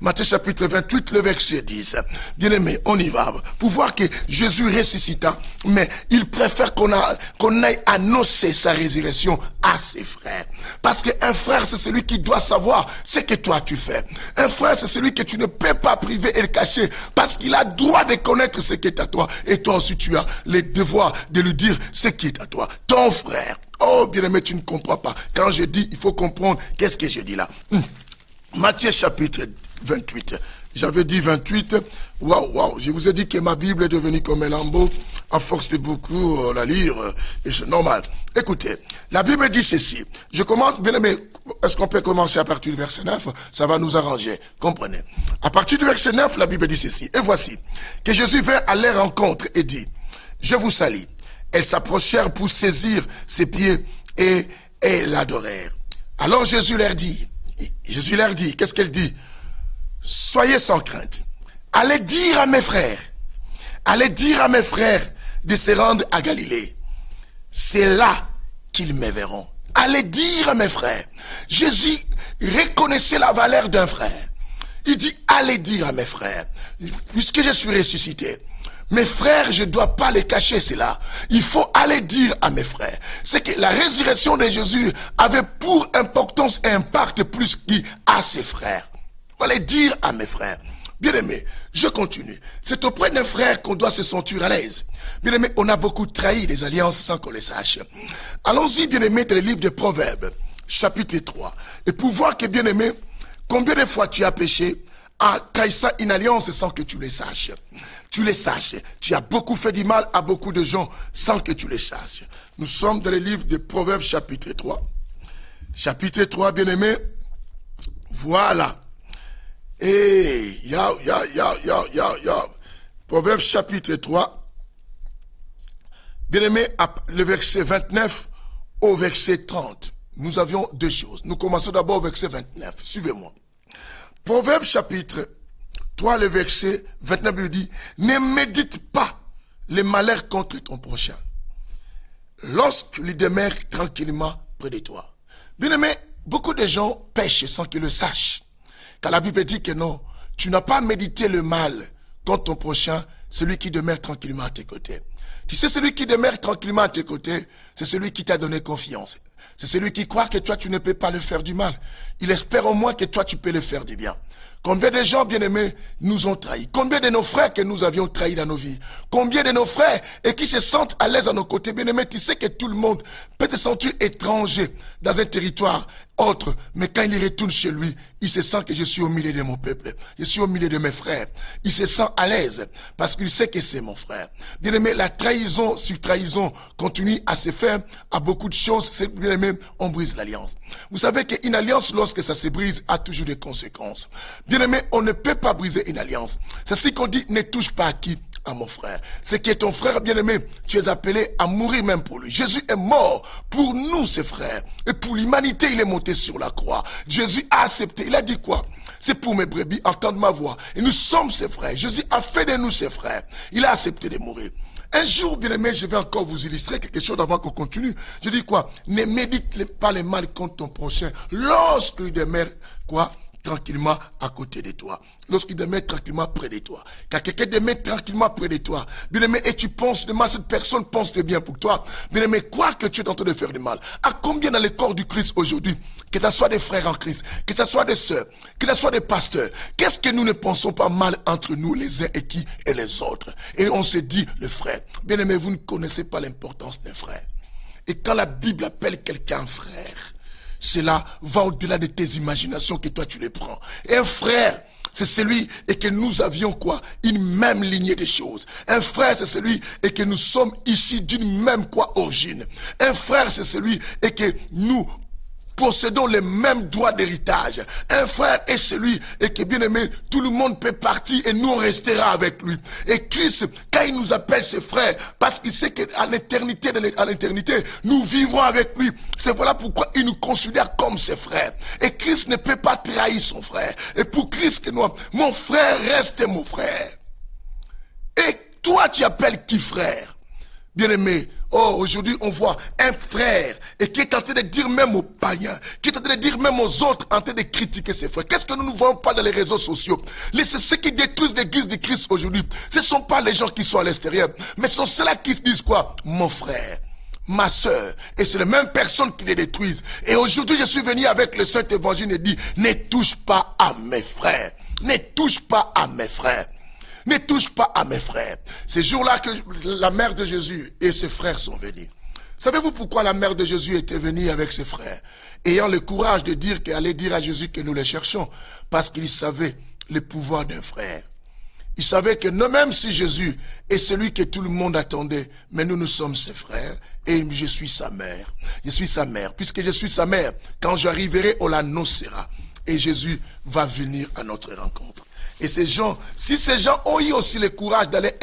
Matthieu chapitre 28, le verset 10. Bien aimé, on y va. Pour voir que Jésus ressuscita, mais il préfère qu'on aille annoncer sa résurrection à ses frères. Parce qu'un frère, c'est celui qui doit savoir ce que toi tu fais. Un frère, c'est celui que tu ne peux pas priver et le cacher. Parce qu'il a droit de connaître ce qui est à toi. Et toi aussi, tu as le devoir de lui dire ce qui est à toi. Ton frère. Oh, bien-aimé, tu ne comprends pas. Quand je dis, il faut comprendre qu'est-ce que je dis là. Matthieu chapitre 28. J'avais dit 28. Waouh. Je vous ai dit que ma Bible est devenue comme un lambeau. À force de beaucoup la lire, et c'est normal. Écoutez, la Bible dit ceci. Je commence, bien aimé, est-ce qu'on peut commencer à partir du verset 9? Ça va nous arranger, comprenez. À partir du verset 9, la Bible dit ceci. Et voici, que Jésus vint à leur rencontre et dit, je vous salue. Elles s'approchèrent pour saisir ses pieds et l'adorèrent. Alors Jésus leur dit, qu'est-ce qu'elle dit? Soyez sans crainte. Allez dire à mes frères de se rendre à Galilée. C'est là qu'ils me verront. Allez dire à mes frères. Jésus reconnaissait la valeur d'un frère. Il dit, allez dire à mes frères, puisque je suis ressuscité, mes frères, je ne dois pas les cacher cela. Il faut aller dire à mes frères. C'est que la résurrection de Jésus avait pour importance et impact plus qu'à ses frères. Allez dire à mes frères. Bien-aimé, je continue. C'est auprès d'un frère qu'on doit se sentir à l'aise. Bien-aimé, on a beaucoup trahi des alliances sans qu'on les sache. Allons-y, bien-aimé, dans le livre de Proverbes, chapitre 3. Et pour voir que, bien-aimé, combien de fois tu as péché en trahissant une alliance sans que tu les saches. Tu les saches. Tu as beaucoup fait du mal à beaucoup de gens sans que tu les saches. Nous sommes dans le livre de Proverbes, chapitre 3. Chapitre 3, bien-aimé. Voilà. Et Proverbes chapitre 3, bien-aimé, le verset 29 au verset 30. Nous avions deux choses. Nous commençons d'abord au verset 29. Suivez-moi. Proverbes chapitre 3, le verset 29, il dit, ne médite pas les malheurs contre ton prochain, lorsqu'il demeure tranquillement près de toi. Bien-aimé, beaucoup de gens pêchent sans qu'ils le sachent. Car la Bible dit que non, tu n'as pas médité le mal contre ton prochain celui qui demeure tranquillement à tes côtés. Tu sais, celui qui demeure tranquillement à tes côtés, c'est celui qui t'a donné confiance. C'est celui qui croit que toi, tu ne peux pas le faire du mal. Il espère au moins que toi, tu peux le faire du bien. Combien de gens, bien-aimés, nous ont trahis? Combien de nos frères que nous avions trahis dans nos vies? Combien de nos frères et qui se sentent à l'aise à nos côtés? Bien-aimés, tu sais que tout le monde peut te sentir étranger dans un territoire autre, mais quand il retourne chez lui, il se sent que je suis au milieu de mon peuple, je suis au milieu de mes frères. Il se sent à l'aise parce qu'il sait que c'est mon frère. Bien-aimé, la trahison sur trahison continue à se faire à beaucoup de choses. C'est bien-aimé, on brise l'alliance. Vous savez qu'une alliance, lorsque ça se brise, a toujours des conséquences. Bien-aimé, on ne peut pas briser une alliance. C'est ce qu'on dit, ne touche pas à qui? À mon frère. Ce qui est ton frère bien-aimé, tu es appelé à mourir même pour lui. Jésus est mort pour nous, ses frères. Et pour l'humanité, il est monté sur la croix. Jésus a accepté. Il a dit quoi? C'est pour mes brebis, entendre ma voix. Et nous sommes ses frères. Jésus a fait de nous ses frères. Il a accepté de mourir. Un jour, bien-aimé, je vais encore vous illustrer quelque chose avant qu'on continue. Je dis quoi? Ne médite pas le mal contre ton prochain lorsqu'il demeure, quoi? Tranquillement à côté de toi. Lorsqu'il demeure tranquillement près de toi. Quand quelqu'un demeure tranquillement près de toi, bien aimé, et tu penses de mal, cette personne pense de bien pour toi. Bien aimé, crois que tu es en train de faire du mal. À combien dans le corps du Christ aujourd'hui, que ce soit des frères en Christ, que ce soit des sœurs, que ce soit des pasteurs, qu'est-ce que nous ne pensons pas mal entre nous les uns et les autres? Et on se dit, le frère, bien aimé, vous ne connaissez pas l'importance d'un frère. Et quand la Bible appelle quelqu'un frère, cela va au-delà de tes imaginations que toi tu les prends. Et un frère, c'est celui et que nous avions quoi? Une même lignée de choses. Un frère, c'est celui et que nous sommes ici d'une même quoi origine. Un frère, c'est celui et que nous possédons les mêmes droits d'héritage. Un frère est celui et que bien aimé, tout le monde peut partir et nous on restera avec lui. Et Christ, quand il nous appelle ses frères, parce qu'il sait qu'à l'éternité, nous vivrons avec lui. C'est voilà pourquoi il nous considère comme ses frères. Et Christ ne peut pas trahir son frère. Et pour Christ que nous, mon frère reste mon frère. Et toi tu appelles qui frère? Bien-aimé, oh, aujourd'hui, on voit un frère et qui est en train de dire même aux païens, qui est en train de dire même aux autres, en train de critiquer ses frères. Qu'est-ce que nous ne voyons pas dans les réseaux sociaux? C'est ceux qui détruisent l'église de Christ aujourd'hui. Ce ne sont pas les gens qui sont à l'extérieur, mais ce sont ceux-là qui disent quoi? Mon frère, ma soeur. Et c'est les mêmes personnes qui les détruisent. Et aujourd'hui, je suis venu avec le Saint-Évangile et dit, ne touche pas à mes frères. Ne touche pas à mes frères. Ne touche pas à mes frères. Ces jours-là que la mère de Jésus et ses frères sont venus. Savez-vous pourquoi la mère de Jésus était venue avec ses frères? Ayant le courage de dire qu'elle allait dire à Jésus que nous les cherchons. Parce qu'il savait le pouvoir d'un frère. Il savait que non, même si Jésus est celui que tout le monde attendait, mais nous sommes ses frères et je suis sa mère. Je suis sa mère. Puisque je suis sa mère, quand j'arriverai, on l'annoncera. Et Jésus va venir à notre rencontre. Et ces gens, si ces gens ont eu aussi le courage d'aller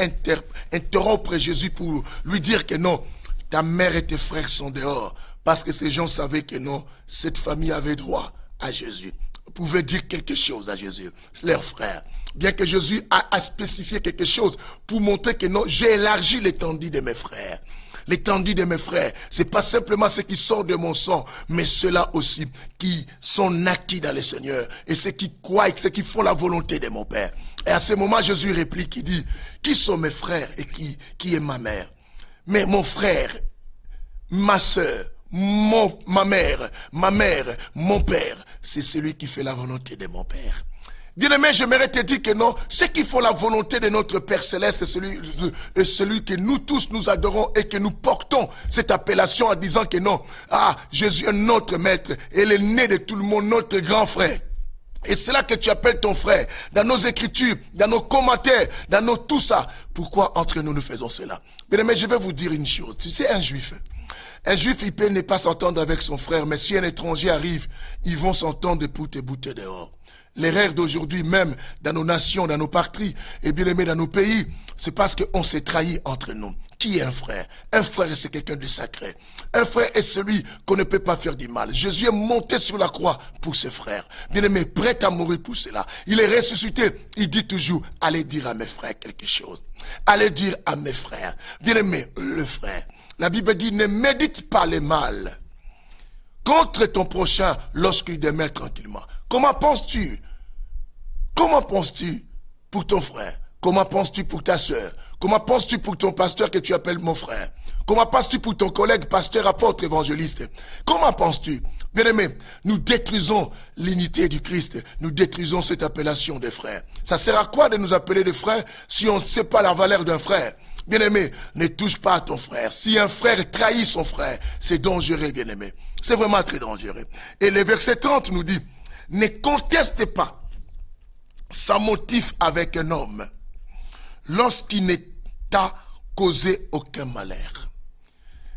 interrompre Jésus pour lui dire que non, ta mère et tes frères sont dehors, parce que ces gens savaient que non, cette famille avait droit à Jésus, pouvait dire quelque chose à Jésus, leurs frères. Bien que Jésus a spécifié quelque chose pour montrer que non, j'ai élargi l'étendue de mes frères. L'étendue de mes frères, c'est pas simplement ce qui sort de mon sang, mais ceux-là aussi qui sont naquis dans le Seigneur et ceux qui croient et ceux qui font la volonté de mon Père. Et à ce moment, Jésus réplique, il dit, qui sont mes frères et qui est ma mère? Mais mon frère, ma soeur, ma mère, mon père, c'est celui qui fait la volonté de mon Père. Bien-aimé, j'aimerais te dire que non, ceux qui font la volonté de notre Père Céleste, celui que nous tous nous adorons et que nous portons cette appellation en disant que non, ah, Jésus est notre maître et l'aîné de tout le monde, notre grand frère. Et c'est là que tu appelles ton frère, dans nos écritures, dans nos commentaires, dans nos tout ça. Pourquoi entre nous faisons cela? Bien-aimé, je vais vous dire une chose. Tu sais, un juif, il peut ne pas s'entendre avec son frère, mais si un étranger arrive, ils vont s'entendre pour te bouter dehors. L'erreur d'aujourd'hui, même dans nos nations, dans nos patries, et bien aimé dans nos pays, c'est parce qu'on s'est trahi entre nous. Qui est un frère? Un frère, c'est quelqu'un de sacré. Un frère est celui qu'on ne peut pas faire du mal. Jésus est monté sur la croix pour ses frères. Bien aimé, prêt à mourir pour cela. Il est ressuscité. Il dit toujours, allez dire à mes frères quelque chose. Allez dire à mes frères. Bien aimé, le frère. La Bible dit, ne médite pas le mal contre ton prochain lorsqu'il demeure tranquillement. Comment penses-tu? Comment penses-tu pour ton frère? Comment penses-tu pour ta sœur? Comment penses-tu pour ton pasteur que tu appelles mon frère? Comment penses-tu pour ton collègue, pasteur, apôtre, évangéliste? Comment penses-tu? Bien-aimés, nous détruisons l'unité du Christ. Nous détruisons cette appellation des frères. Ça sert à quoi de nous appeler des frères si on ne sait pas la valeur d'un frère? Bien-aimé, ne touche pas à ton frère. Si un frère trahit son frère, c'est dangereux, bien-aimé. C'est vraiment très dangereux. Et le verset 30 nous dit, ne conteste pas sans motif avec un homme lorsqu'il ne t'a causé aucun malheur.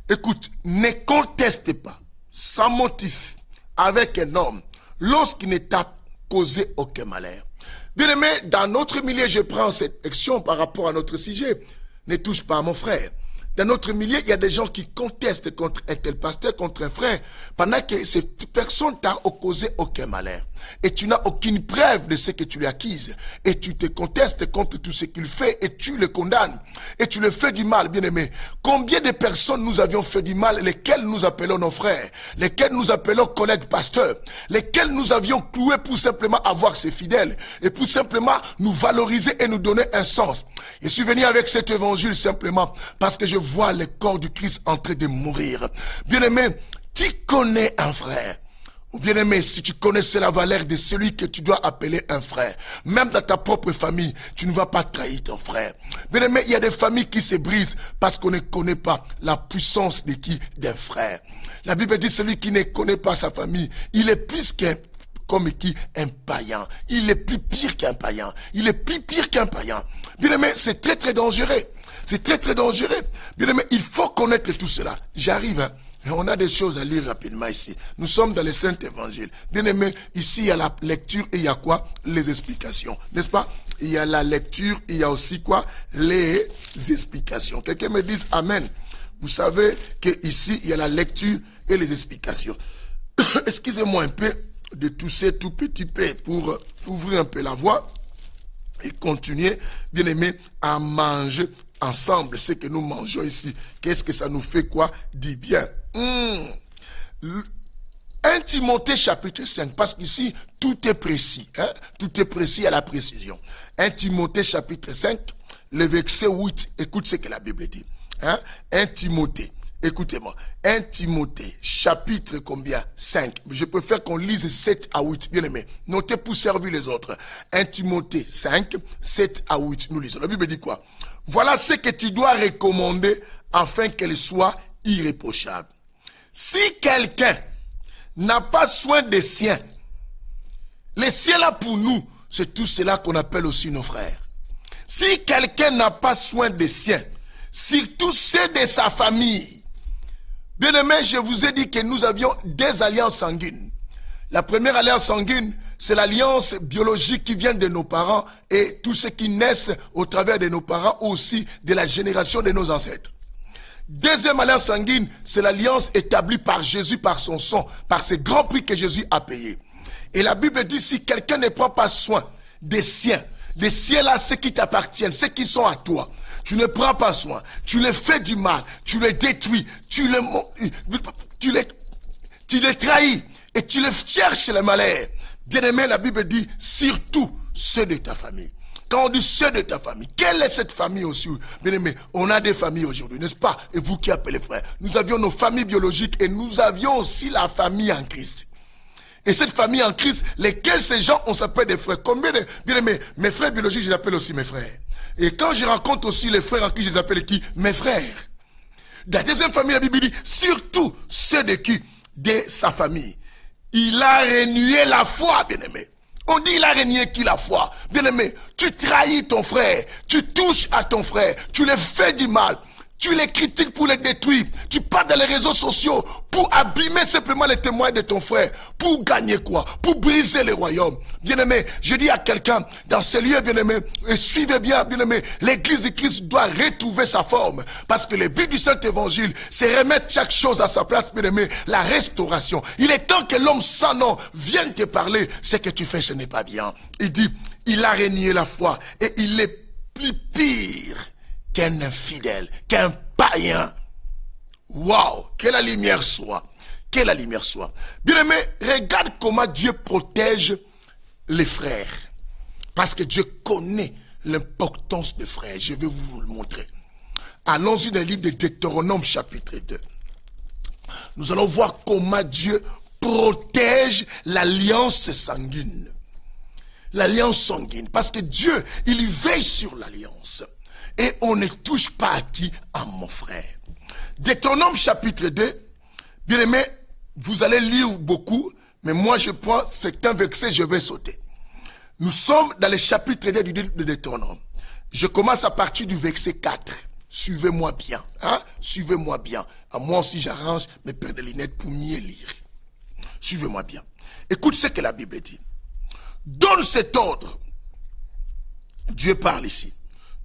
Écoute, ne conteste pas sans motif avec un homme lorsqu'il ne t'a causé aucun malheur. Bien aimé, dans notre milieu, je prends cette action par rapport à notre sujet. Ne touche pas à mon frère. Dans notre milieu, il y a des gens qui contestent contre un tel pasteur, contre un frère, pendant que cette personne t'a causé aucun malheur. Et tu n'as aucune preuve de ce que tu lui acquises. Et tu te contestes contre tout ce qu'il fait et tu le condamnes. Et tu le fais du mal, bien aimé. Combien de personnes nous avions fait du mal, lesquels nous appelons nos frères, lesquels nous appelons collègues pasteurs, lesquels nous avions cloués pour simplement avoir ses fidèles et pour simplement nous valoriser et nous donner un sens. Je suis venu avec cet évangile simplement parce que je vois le corps du Christ en train de mourir. Bien-aimé, tu connais un frère. Ou bien-aimé, si tu connaissais la valeur de celui que tu dois appeler un frère, même dans ta propre famille, tu ne vas pas trahir ton frère. Bien-aimé, il y a des familles qui se brisent parce qu'on ne connaît pas la puissance de qui? D'un frère. La Bible dit celui qui ne connaît pas sa famille, il est plus qu'un comme qui? Un païen. Il est plus pire qu'un païen. Il est plus pire qu'un païen. Bien aimé, c'est très très dangereux. C'est très très dangereux. Bien aimé, il faut connaître tout cela. J'arrive, hein. On a des choses à lire rapidement ici. Nous sommes dans les Saints Évangiles. Bien aimé, ici il y a la lecture et il y a quoi? Les explications. N'est-ce pas? Il y a la lecture, il y a aussi quoi? Les explications. Quelqu'un me dise Amen. Vous savez que ici il y a la lecture et les explications. Excusez-moi un peu de tousser tout petit peu pour ouvrir un peu la voie et continuer, bien aimé, à manger ensemble ce que nous mangeons ici. Qu'est-ce que ça nous fait quoi? Du bien. 1 Timothée chapitre 5, parce qu'ici tout est précis, hein? Tout est précis à la précision. 1 Timothée chapitre 5, le verset 8, écoute ce que la Bible dit. Hein? 1 Timothée. Écoutez-moi, 1 Timothée, chapitre combien? 5. Je préfère qu'on lise 7 à 8, bien aimé. Notez pour servir les autres. 1 Timothée 5, 7 à 8. Nous lisons. La Bible dit quoi? Voilà ce que tu dois recommander afin qu'elle soit irréprochable. Si quelqu'un n'a pas soin des siens, les siens là pour nous, c'est tout cela qu'on appelle aussi nos frères. Si quelqu'un n'a pas soin des siens, surtout ceux de sa famille, bien-aimé, je vous ai dit que nous avions des alliances sanguines. La première alliance sanguine, c'est l'alliance biologique qui vient de nos parents et tout ce qui naissent au travers de nos parents ou aussi de la génération de nos ancêtres. Deuxième alliance sanguine, c'est l'alliance établie par Jésus, par son sang, par ce grand prix que Jésus a payé. Et la Bible dit, si quelqu'un ne prend pas soin des siens là, ceux qui t'appartiennent, ceux qui sont à toi, tu ne prends pas soin, tu les fais du mal, tu les détruis, tu les trahis et tu les cherches le malheur. Bien-aimé, la Bible dit surtout ceux de ta famille. Quand on dit ceux de ta famille, quelle est cette famille aussi? Bien-aimé, on a des familles aujourd'hui, n'est-ce pas? Et vous qui appelez frères, nous avions nos familles biologiques et nous avions aussi la famille en Christ. Et cette famille en Christ, lesquels ces gens, on s'appelle des frères. Combien de, bien aimé, mes frères biologiques, je les appelle aussi mes frères. Et quand je rencontre aussi les frères en Christ, je les appelle qui? Mes frères. Dans la deuxième famille, la Bible dit, surtout ceux de qui? De sa famille. Il a renié la foi, bien-aimé. On dit il a renié qui? La foi. Bien-aimé, tu trahis ton frère, tu touches à ton frère, tu le fais du mal. Tu les critiques pour les détruire. Tu pars dans les réseaux sociaux pour abîmer simplement les témoins de ton frère. Pour gagner quoi? Pour briser le royaume. Bien-aimé, je dis à quelqu'un dans ces lieux, bien-aimé, et suivez bien, bien-aimé, l'église de Christ doit retrouver sa forme. Parce que le but du Saint-Évangile, c'est remettre chaque chose à sa place, bien-aimé, la restauration. Il est temps que l'homme sans nom vienne te parler. Ce que tu fais, ce n'est pas bien. Il dit, il a renié la foi et il est plus pire qu'un infidèle, qu'un païen. Waouh, que la lumière soit. Que la lumière soit. Bien-aimé, regarde comment Dieu protège les frères. Parce que Dieu connaît l'importance des frères. Je vais vous le montrer. Allons-y dans le livre de Deutéronome chapitre 2. Nous allons voir comment Dieu protège l'alliance sanguine. L'alliance sanguine. Parce que Dieu, il veille sur l'alliance. Et on ne touche pas à qui? À mon frère. Deutéronome chapitre 2. Bien aimé, vous allez lire beaucoup. Mais moi je prends certains versets, je vais sauter. Nous sommes dans le chapitre 2 du livre de Deutéronome. Je commence à partir du verset 4. Suivez-moi bien. Hein? Suivez-moi bien. À moi aussi j'arrange mes paires de lunettes pour mieux lire. Suivez-moi bien. Écoute ce que la Bible dit. Donne cet ordre. Dieu parle ici.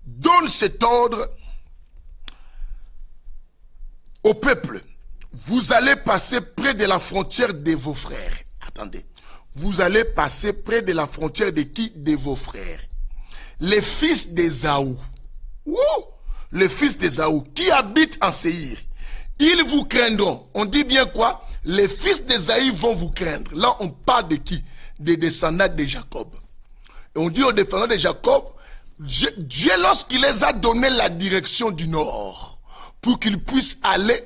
Donne cet ordre au peuple. Vous allez passer près de la frontière de vos frères. Attendez. Vous allez passer près de la frontière de qui? De vos frères. Les fils d'Ésaü. Les fils d'Ésaü qui habitent en Séhir. Ils vous craindront. On dit bien quoi? Les fils d'Ésaü vont vous craindre. Là, on parle de qui? Des descendants de Jacob. Et on dit aux descendants de Jacob, Dieu, lorsqu'il les a donné la direction du nord, pour qu'ils puissent aller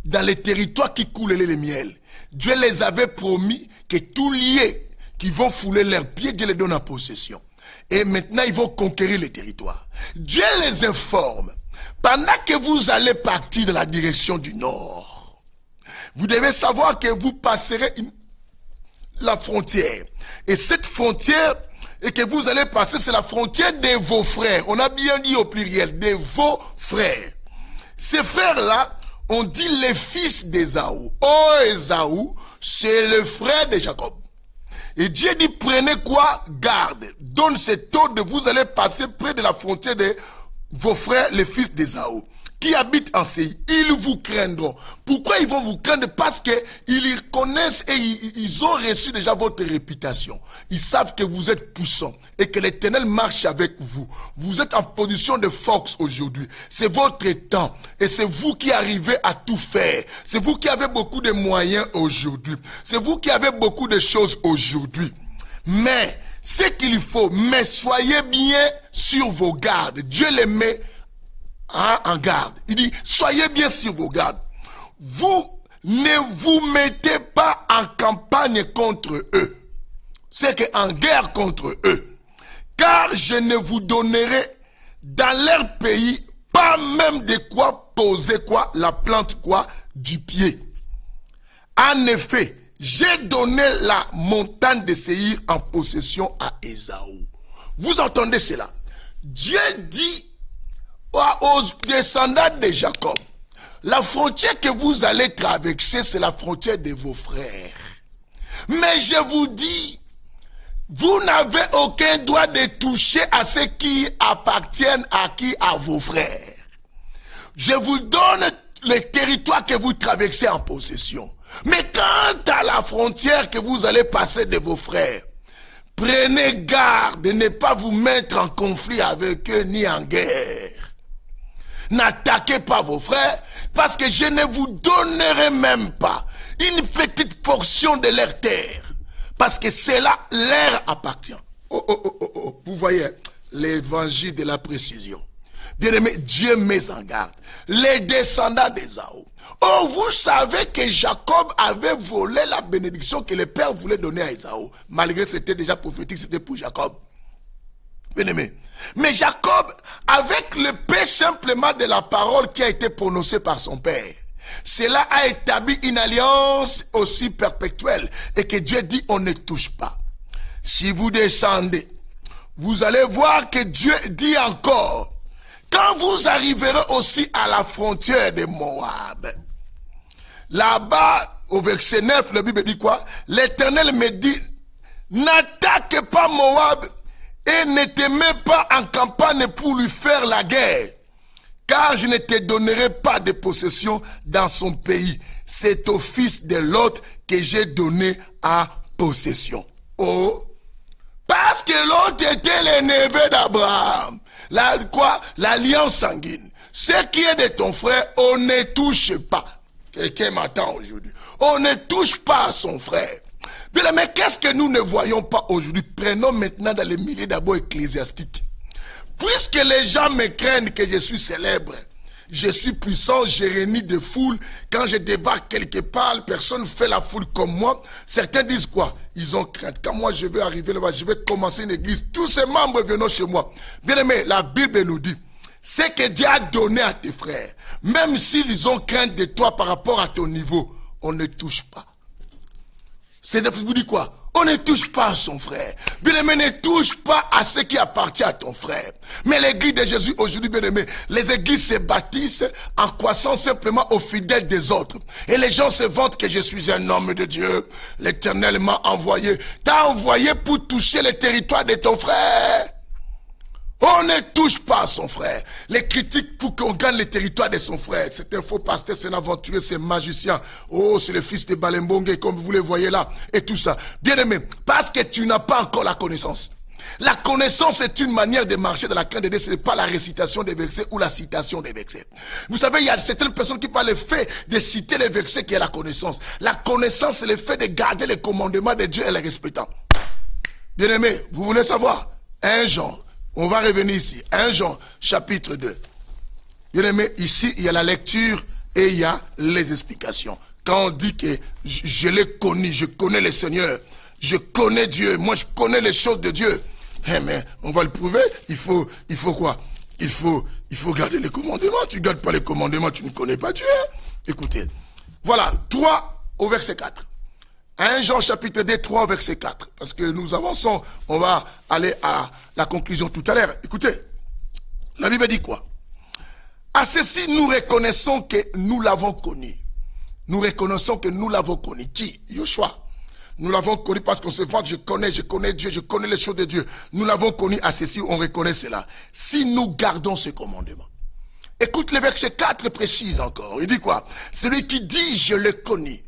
dans les territoires qui coulent les miel, Dieu les avait promis que tous liés qui vont fouler leurs pieds, Dieu les donne en possession. Et maintenant, ils vont conquérir les territoires. Dieu les informe. Pendant que vous allez partir dans la direction du nord, vous devez savoir que vous passerez la frontière. Et cette frontière, et que vous allez passer, c'est la frontière de vos frères. On a bien dit au pluriel, de vos frères. Ces frères-là, on dit les fils d'Ésaü. Oh, Ésaü, c'est le frère de Jacob. Et Dieu dit, prenez quoi? Garde. Donne cet ordre, vous allez passer près de la frontière de vos frères, les fils d'Ésaü, qui habitent en Séhir. Ils vous craindront. Pourquoi ils vont vous craindre? Parce qu'ils connaissent et ils ont reçu déjà votre réputation. Ils savent que vous êtes puissants et que l'Éternel marche avec vous. Vous êtes en position de force aujourd'hui. C'est votre temps et c'est vous qui arrivez à tout faire. C'est vous qui avez beaucoup de moyens aujourd'hui. C'est vous qui avez beaucoup de choses aujourd'hui. Mais ce qu'il faut, mais soyez bien sur vos gardes. Dieu les met en garde. Il dit, soyez bien sur vos gardes. Vous ne vous mettez pas en campagne contre eux. C'est qu'en guerre contre eux. Car je ne vous donnerai dans leur pays pas même de quoi poser quoi, la plante quoi, du pied. En effet, j'ai donné la montagne de Séhir en possession à Ésaü. Vous entendez cela? Dieu dit aux descendants de Jacob, la frontière que vous allez traverser, c'est la frontière de vos frères. Mais je vous dis, vous n'avez aucun droit de toucher à ceux qui appartiennent à qui? À vos frères. Je vous donne le territoire que vous traversez en possession. Mais quant à la frontière que vous allez passer de vos frères, prenez garde de ne pas vous mettre en conflit avec eux ni en guerre. N'attaquez pas vos frères, parce que je ne vous donnerai même pas une petite portion de leur terre, parce que cela leur appartient. Vous voyez l'évangile de la précision. Bien-aimé, Dieu met en garde les descendants d'Ésaü. Oh, vous savez que Jacob avait volé la bénédiction que le Père voulait donner à Ésaü. Malgré que c'était déjà prophétique, c'était pour Jacob. Bien-aimé. Mais Jacob, avec le paix simplement de la parole qui a été prononcée par son père, cela a établi une alliance aussi perpétuelle. Et que Dieu dit, on ne touche pas. Si vous descendez, vous allez voir que Dieu dit encore, quand vous arriverez aussi à la frontière de Moab, là-bas, au verset 9, la Bible dit quoi? L'Éternel me dit, n'attaque pas Moab et ne te mets pas en campagne pour lui faire la guerre, car je ne te donnerai pas de possession dans son pays. C'est au fils de Lot que j'ai donné à possession. Oh, parce que Lot était le neveu d'Abraham. L'alliance sanguine. Ce qui est de ton frère, on ne touche pas. Quelqu'un m'attend aujourd'hui. On ne touche pas à son frère. Mais qu'est-ce que nous ne voyons pas aujourd'hui? Prenons maintenant dans les milieux d'abord ecclésiastiques. Puisque les gens me craignent que je suis célèbre, je suis puissant, je réunis des foules. Quand je débarque quelque part, personne ne fait la foule comme moi. Certains disent quoi? Ils ont crainte. Quand moi je vais arriver là-bas, je vais commencer une église. Tous ces membres viennent chez moi. Bien aimé, la Bible nous dit, c'est que Dieu a donné à tes frères. Même s'ils ont crainte de toi par rapport à ton niveau, on ne touche pas. C'est vous dit quoi? On ne touche pas à son frère. Bien-aimé, ne touche pas à ce qui appartient à ton frère. Mais l'église de Jésus aujourd'hui, bien-aimé, les églises se bâtissent en croissant simplement aux fidèles des autres. Et les gens se vantent que je suis un homme de Dieu. L'Éternel m'a envoyé. T'as envoyé pour toucher le territoire de ton frère. On ne touche pas à son frère. Les critiques pour qu'on gagne le territoire de son frère. C'est un faux pasteur, c'est un aventurier, c'est un magicien. Oh, c'est le fils de Balembongue, comme vous le voyez là, et tout ça. Bien aimé, parce que tu n'as pas encore la connaissance. La connaissance est une manière de marcher dans la crainte de Dieu, ce n'est pas la récitation des versets ou la citation des versets. Vous savez, il y a certaines personnes qui parlent le fait de citer les versets qui est la connaissance. La connaissance, c'est le fait de garder les commandements de Dieu et les respectant. Bien aimé, vous voulez savoir? 1 Jean. On va revenir ici. 1 Jean, chapitre 2. Bien aimé, ici, il y a la lecture et il y a les explications. Quand on dit que je l'ai connu, je connais le Seigneur, je connais Dieu, moi je connais les choses de Dieu. Eh mais on va le prouver, il faut quoi? Il faut garder les commandements. Tu ne gardes pas les commandements, tu ne connais pas Dieu. Écoutez, voilà, 3 au verset 4. 1 Jean chapitre 2, 3 verset 4. Parce que nous avançons, on va aller à la conclusion tout à l'heure. Écoutez, la Bible dit quoi? À ceci, nous reconnaissons que nous l'avons connu. Nous reconnaissons que nous l'avons connu. Qui? Yoshua. Nous l'avons connu parce qu'on se vante, je connais Dieu, je connais les choses de Dieu. Nous l'avons connu, à ceci, on reconnaît cela. Si nous gardons ce commandement. Écoute, le verset 4 précise encore. Il dit quoi? Celui qui dit, je le connais.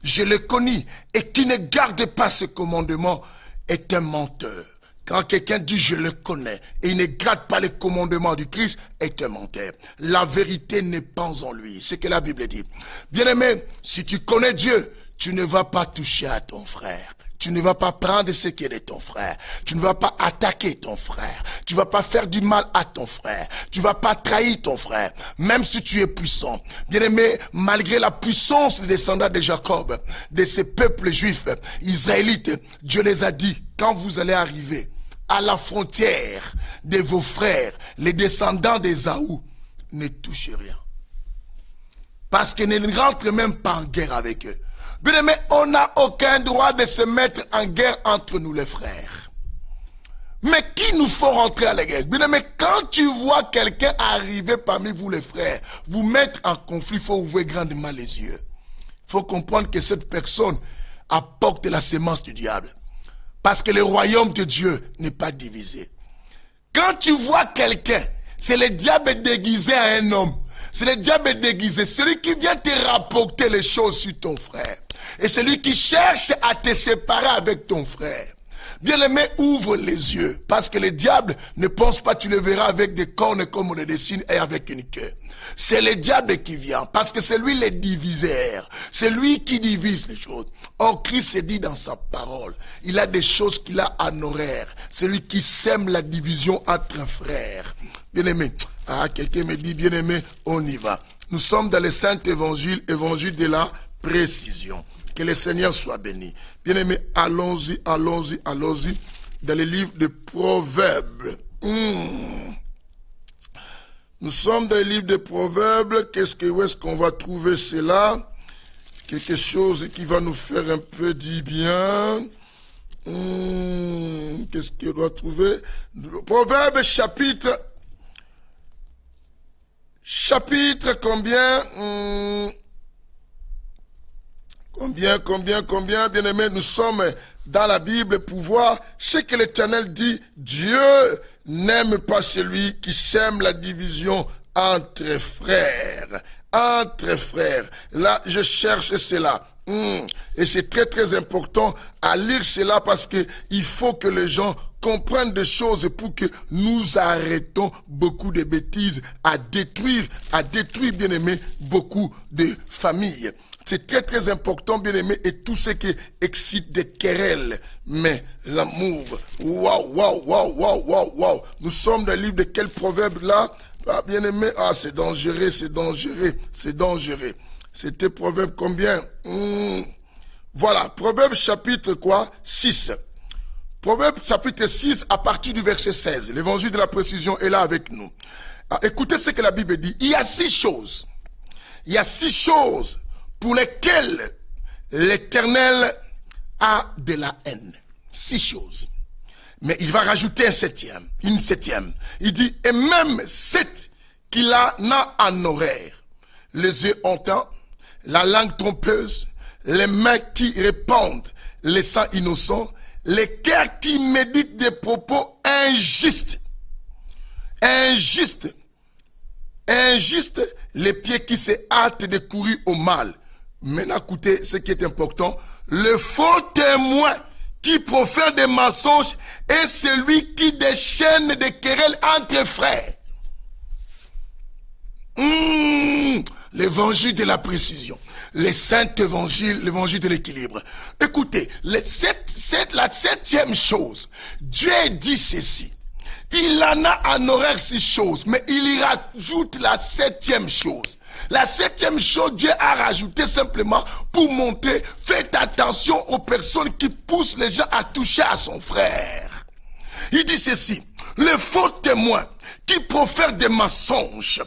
Je le connais, et qui ne garde pas ce commandement est un menteur. Quand quelqu'un dit je le connais et il ne garde pas les commandements du Christ, est un menteur. La vérité n'est pas en lui. C'est ce que la Bible dit. Bien-aimé, si tu connais Dieu, tu ne vas pas toucher à ton frère. Tu ne vas pas prendre ce qui est de ton frère. Tu ne vas pas attaquer ton frère. Tu ne vas pas faire du mal à ton frère. Tu ne vas pas trahir ton frère. Même si tu es puissant. Bien-aimé, malgré la puissance des descendants de Jacob, de ces peuples juifs, israélites, Dieu les a dit, quand vous allez arriver à la frontière de vos frères, les descendants d'Ésaü, ne touchez rien. Parce qu'ils ne rentrent même pas en guerre avec eux. Bien aimé, on n'a aucun droit de se mettre en guerre entre nous les frères. Mais qui nous faut rentrer à la guerre? Bien aimé, quand tu vois quelqu'un arriver parmi vous les frères, vous mettre en conflit, il faut ouvrir grandement les yeux. Il faut comprendre que cette personne apporte la sémence du diable. Parce que le royaume de Dieu n'est pas divisé. Quand tu vois quelqu'un, c'est le diable déguisé à un homme. C'est le diable déguisé, celui qui vient te rapporter les choses sur ton frère. Et celui qui cherche à te séparer avec ton frère. Bien-aimé, ouvre les yeux. Parce que le diable ne pense pas que tu le verras avec des cornes comme on le dessine et avec une queue. C'est le diable qui vient. Parce que c'est lui le diviseur. C'est lui qui divise les choses. Or, Christ dit dans sa parole, il a des choses qu'il a en horaire. C'est lui qui sème la division entre frères. Bien-aimé, quelqu'un me dit, bien-aimé, on y va. Nous sommes dans le Saint Évangile, évangile de la précision. Que le Seigneur soit béni. Bien-aimé, allons-y, allons-y, allons-y. Dans le livre de Proverbes. Nous sommes dans le livre de Proverbes. Où est-ce qu'on va trouver cela? Quelque chose qui va nous faire un peu du bien. Qu'est-ce qu'on doit trouver? Proverbes chapitre combien? Combien, bien-aimés, nous sommes dans la Bible pour voir ce que l'Éternel dit. Dieu n'aime pas celui qui sème la division entre frères. Entre frères. Là, je cherche cela. Et c'est très très important à lire cela parce que il faut que les gens comprennent des choses pour que nous arrêtons beaucoup de bêtises à détruire bien aimé, beaucoup de familles. C'est très très important, bien aimé, et tout ce qui excite des querelles. Mais l'amour, waouh. Nous sommes dans le livre de quel proverbe là? Ah, bien aimé, ah c'est dangereux. C'était proverbe combien? Voilà, proverbe chapitre quoi? 6. Proverbe chapitre 6 à partir du verset 16. L'évangile de la précision est là avec nous. Ah, écoutez ce que la Bible dit. Il y a 6 choses. Il y a 6 choses pour lesquelles l'Éternel a de la haine. 6 choses. Mais il va rajouter une septième. Il dit, et même 7 qu'il en a en horreur. Les yeux hontants, la langue trompeuse, les mains qui répandent les sangs innocents, les cœurs qui méditent des propos injustes. Injustes, les pieds qui se hâtent de courir au mal. Maintenant, écoutez ce qui est important. Le faux témoin qui profère des mensonges est celui qui déchaîne des querelles entre frères. L'évangile de la précision. Les saints évangiles, l'évangile de l'équilibre. Écoutez, la 7e chose, Dieu dit ceci. Il en a en horreur 6 choses, mais il y rajoute la 7e chose. La 7e chose, Dieu a rajouté simplement pour montrer, faites attention aux personnes qui poussent les gens à toucher à son frère. Il dit ceci, le faux témoin qui profère des mensonges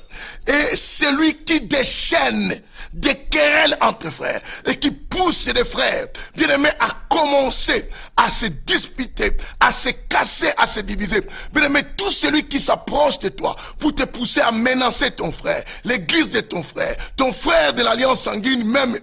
est celui qui déchaîne des querelles entre frères et qui pousse les frères, bien aimés, à commencer à se disputer, à se casser, à se diviser. Bien aimé, tout celui qui s'approche de toi pour te pousser à menacer ton frère, l'église de ton frère de l'alliance sanguine, même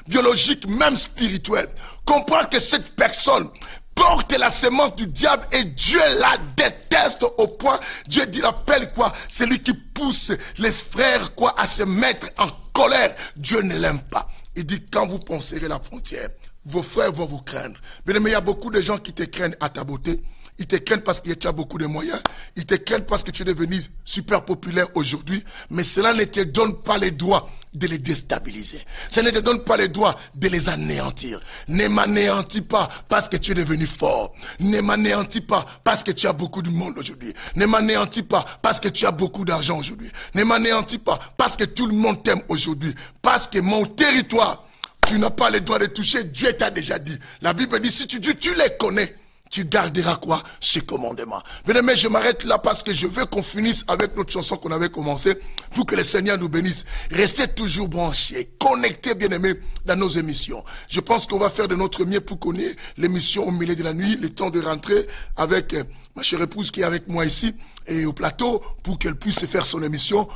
biologique, même spirituelle, comprends que cette personne porte la semence du diable et Dieu la déteste au point, Dieu dit l'appelle quoi? C'est lui qui pousse les frères quoi à se mettre en colère. Dieu ne l'aime pas. Il dit quand vous penserez la frontière, vos frères vont vous craindre. Bien aimé, il y a beaucoup de gens qui te craignent à ta beauté. Ils te craignent parce que tu as beaucoup de moyens. Ils te craignent parce que tu es devenu super populaire aujourd'hui. Mais cela ne te donne pas les droits de les déstabiliser. Ça ne te donne pas les droits de les anéantir. Ne m'anéantis pas parce que tu es devenu fort. Ne m'anéantis pas parce que tu as beaucoup de monde aujourd'hui. Ne m'anéantis pas parce que tu as beaucoup d'argent aujourd'hui. Ne m'anéantis pas parce que tout le monde t'aime aujourd'hui. Parce que mon territoire, tu n'as pas le droit de toucher. Dieu t'a déjà dit. La Bible dit, si tu dis, tu les connais. Tu garderas quoi? Ces commandements. Bien aimé, je m'arrête là parce que je veux qu'on finisse avec notre chanson qu'on avait commencé pour que le Seigneur nous bénisse. Restez toujours branchés, connectés, bien aimés, dans nos émissions. Je pense qu'on va faire de notre mieux pour qu'on ait l'émission au milieu de la nuit, le temps de rentrer avec ma chère épouse qui est avec moi ici et au plateau pour qu'elle puisse faire son émission.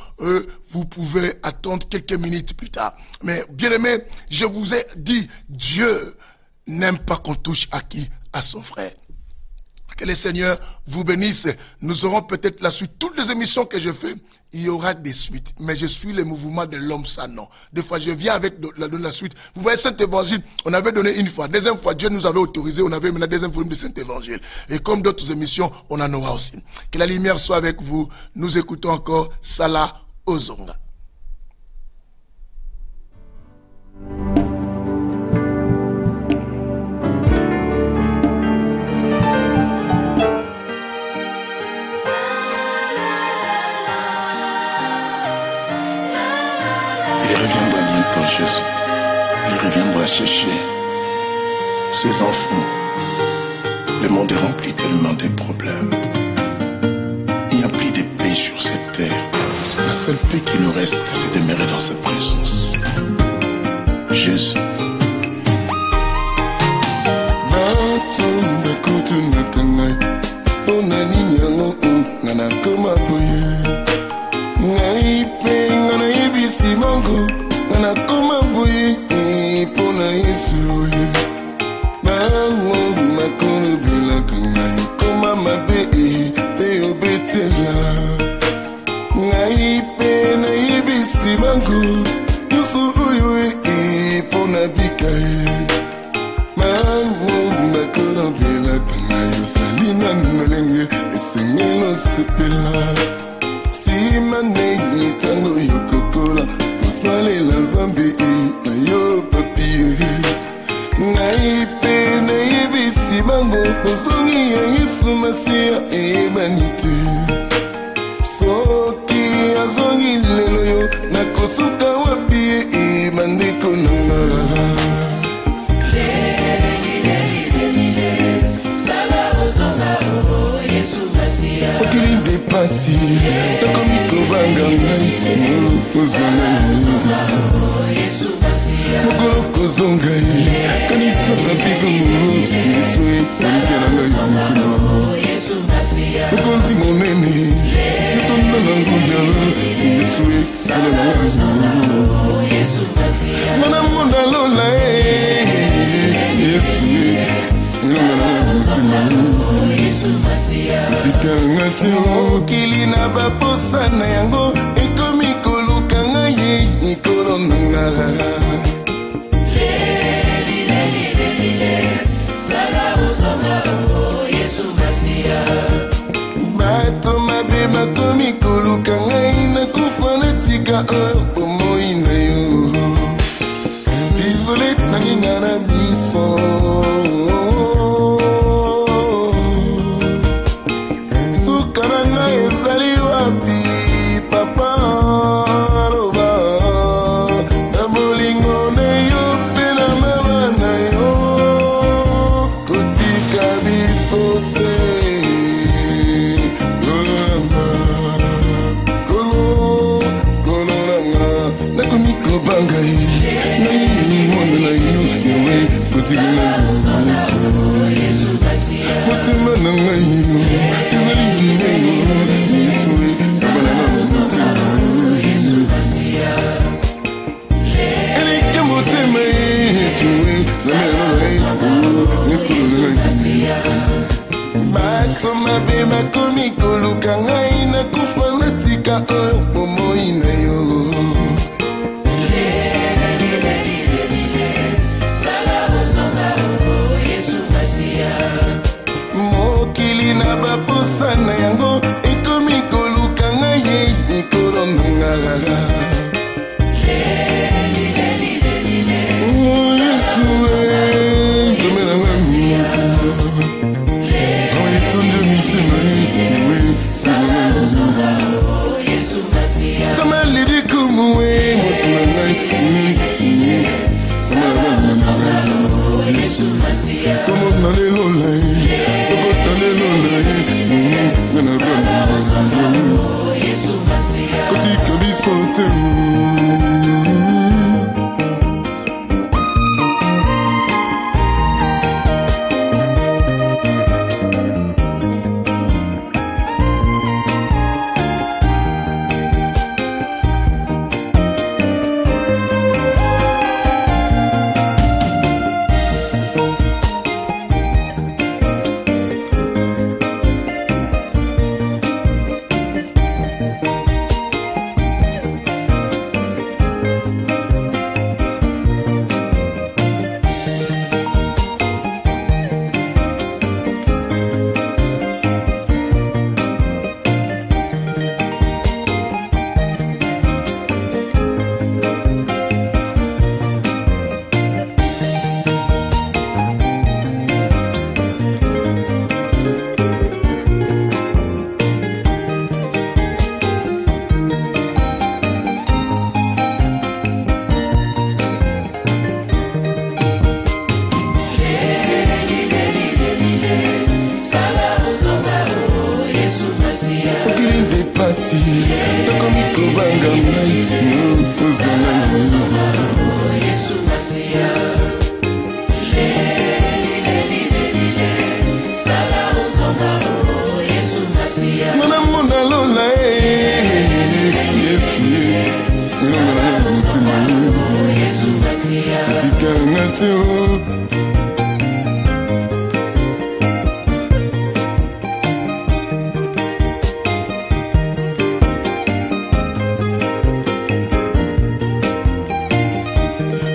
Vous pouvez attendre quelques minutes plus tard. Mais bien aimé, je vous ai dit, Dieu n'aime pas qu'on touche à qui? À son frère. Que le Seigneur vous bénisse. Nous aurons peut-être la suite. Toutes les émissions que je fais, il y aura des suites. Mais je suis le mouvement de l'homme sans nom. Des fois, je viens avec la suite. Vous voyez, Saint Évangile, on avait donné une fois. Deuxième fois, Dieu nous avait autorisé. On avait maintenant deuxième volume de Saint Évangile. Et comme d'autres émissions, on en aura aussi. Que la lumière soit avec vous. Nous écoutons encore Salah Ozonga. Jésus, il reviendra chercher ses enfants. Le monde est rempli tellement de problèmes. Il n'y a plus de paix sur cette terre. La seule paix qui nous reste, c'est de demeurer dans sa présence. Jésus. Nakoma boye pona Yesu Bango makunu bila kangai Koma mabe pe obetela Ngai pe na ibisi bango Yusu uyu pona bikae Bango makunu bila kangai Salina nmelenge esengelo sepela Si mane tango yokokola Sale la zambi na yo papi ngai pe na yebisi bango kozongi ya Yesu Masia emanite soki azongi lelo yo nakosuka wapi ebandeko nanga okili depasi nakomi kobanga ngai ozonga mokolo kozonga ye kanisaka bigongo Yesu elikela ngai mutima mokonzi monene yotonda na nguya Yesu elikela ngai mwana mona lola Yesu elikela ngai mutima tikanga te okili na baposa na yango ekomi koluka ngai ikolo nanga bato mabe bakomi koluka ngai nakufa natika bomoi na yo désolé nanginga na miso sukaranga ezali wapi papa loba na bolingo na yo mpe na mama na yo kotika biso te nakomi kobanga ye nayi monde na yo yowe kotikela Yesu motema na ngai ezali ndenge Yesu abana na motema elike motema Yesu zamela bato mabe bakomi koluka ngai nakufa natika bomoi na yo mokili na baposa na yango ekomi koluka ngai ikolo nanga Yesu tomela ngai mutima etonde mitima sama lidikumu mosi na ngai tomona lelo lai kotika biso te nakomi kobanga ngai ozonga Yesu Masia mwana mona lola Yesu elonga na mutima tikanga te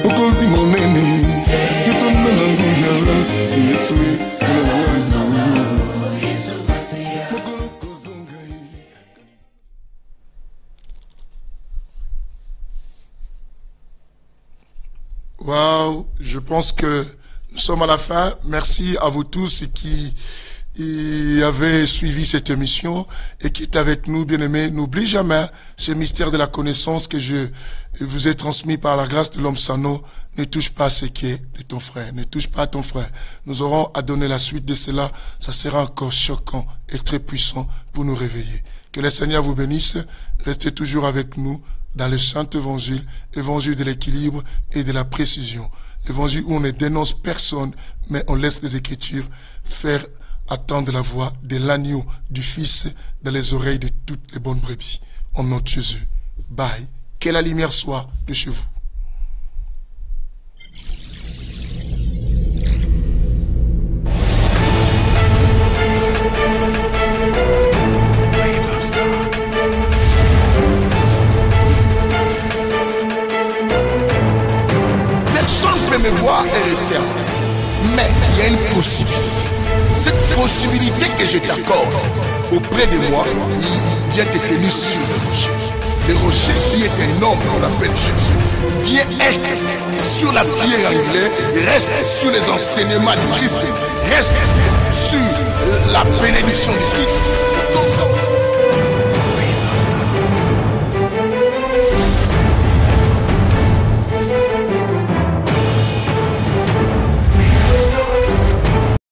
mokonzi monene yotonda na nguya Yesu mokolo kozonga Waouh, je pense que nous sommes à la fin. Merci à vous tous qui avez suivi cette émission et qui est avec nous, bien-aimés. N'oublie jamais ce mystère de la connaissance que je vous ai transmis par la grâce de l'homme Sano. Ne touche pas à ce qui est de ton frère. Ne touche pas à ton frère. Nous aurons à donner la suite de cela. Ça sera encore choquant et très puissant pour nous réveiller. Que le Seigneur vous bénisse. Restez toujours avec nous dans le Saint Évangile, évangile de l'équilibre et de la précision. L'évangile où on ne dénonce personne, mais on laisse les Écritures faire attendre la voix de l'agneau du Fils dans les oreilles de toutes les bonnes brebis. Au nom de Jésus. Bye. Que la lumière soit de chez vous. Personne ne peut me voir et rester. Mais il y a une possibilité. Cette possibilité que je t'accorde auprès de moi, il vient te tenir sur le rocher. Le rocher qui est un homme qu'on appelle Jésus. Vient être sur la pierre angulaire, reste sur les enseignements du Christ, reste sur la bénédiction du Christ.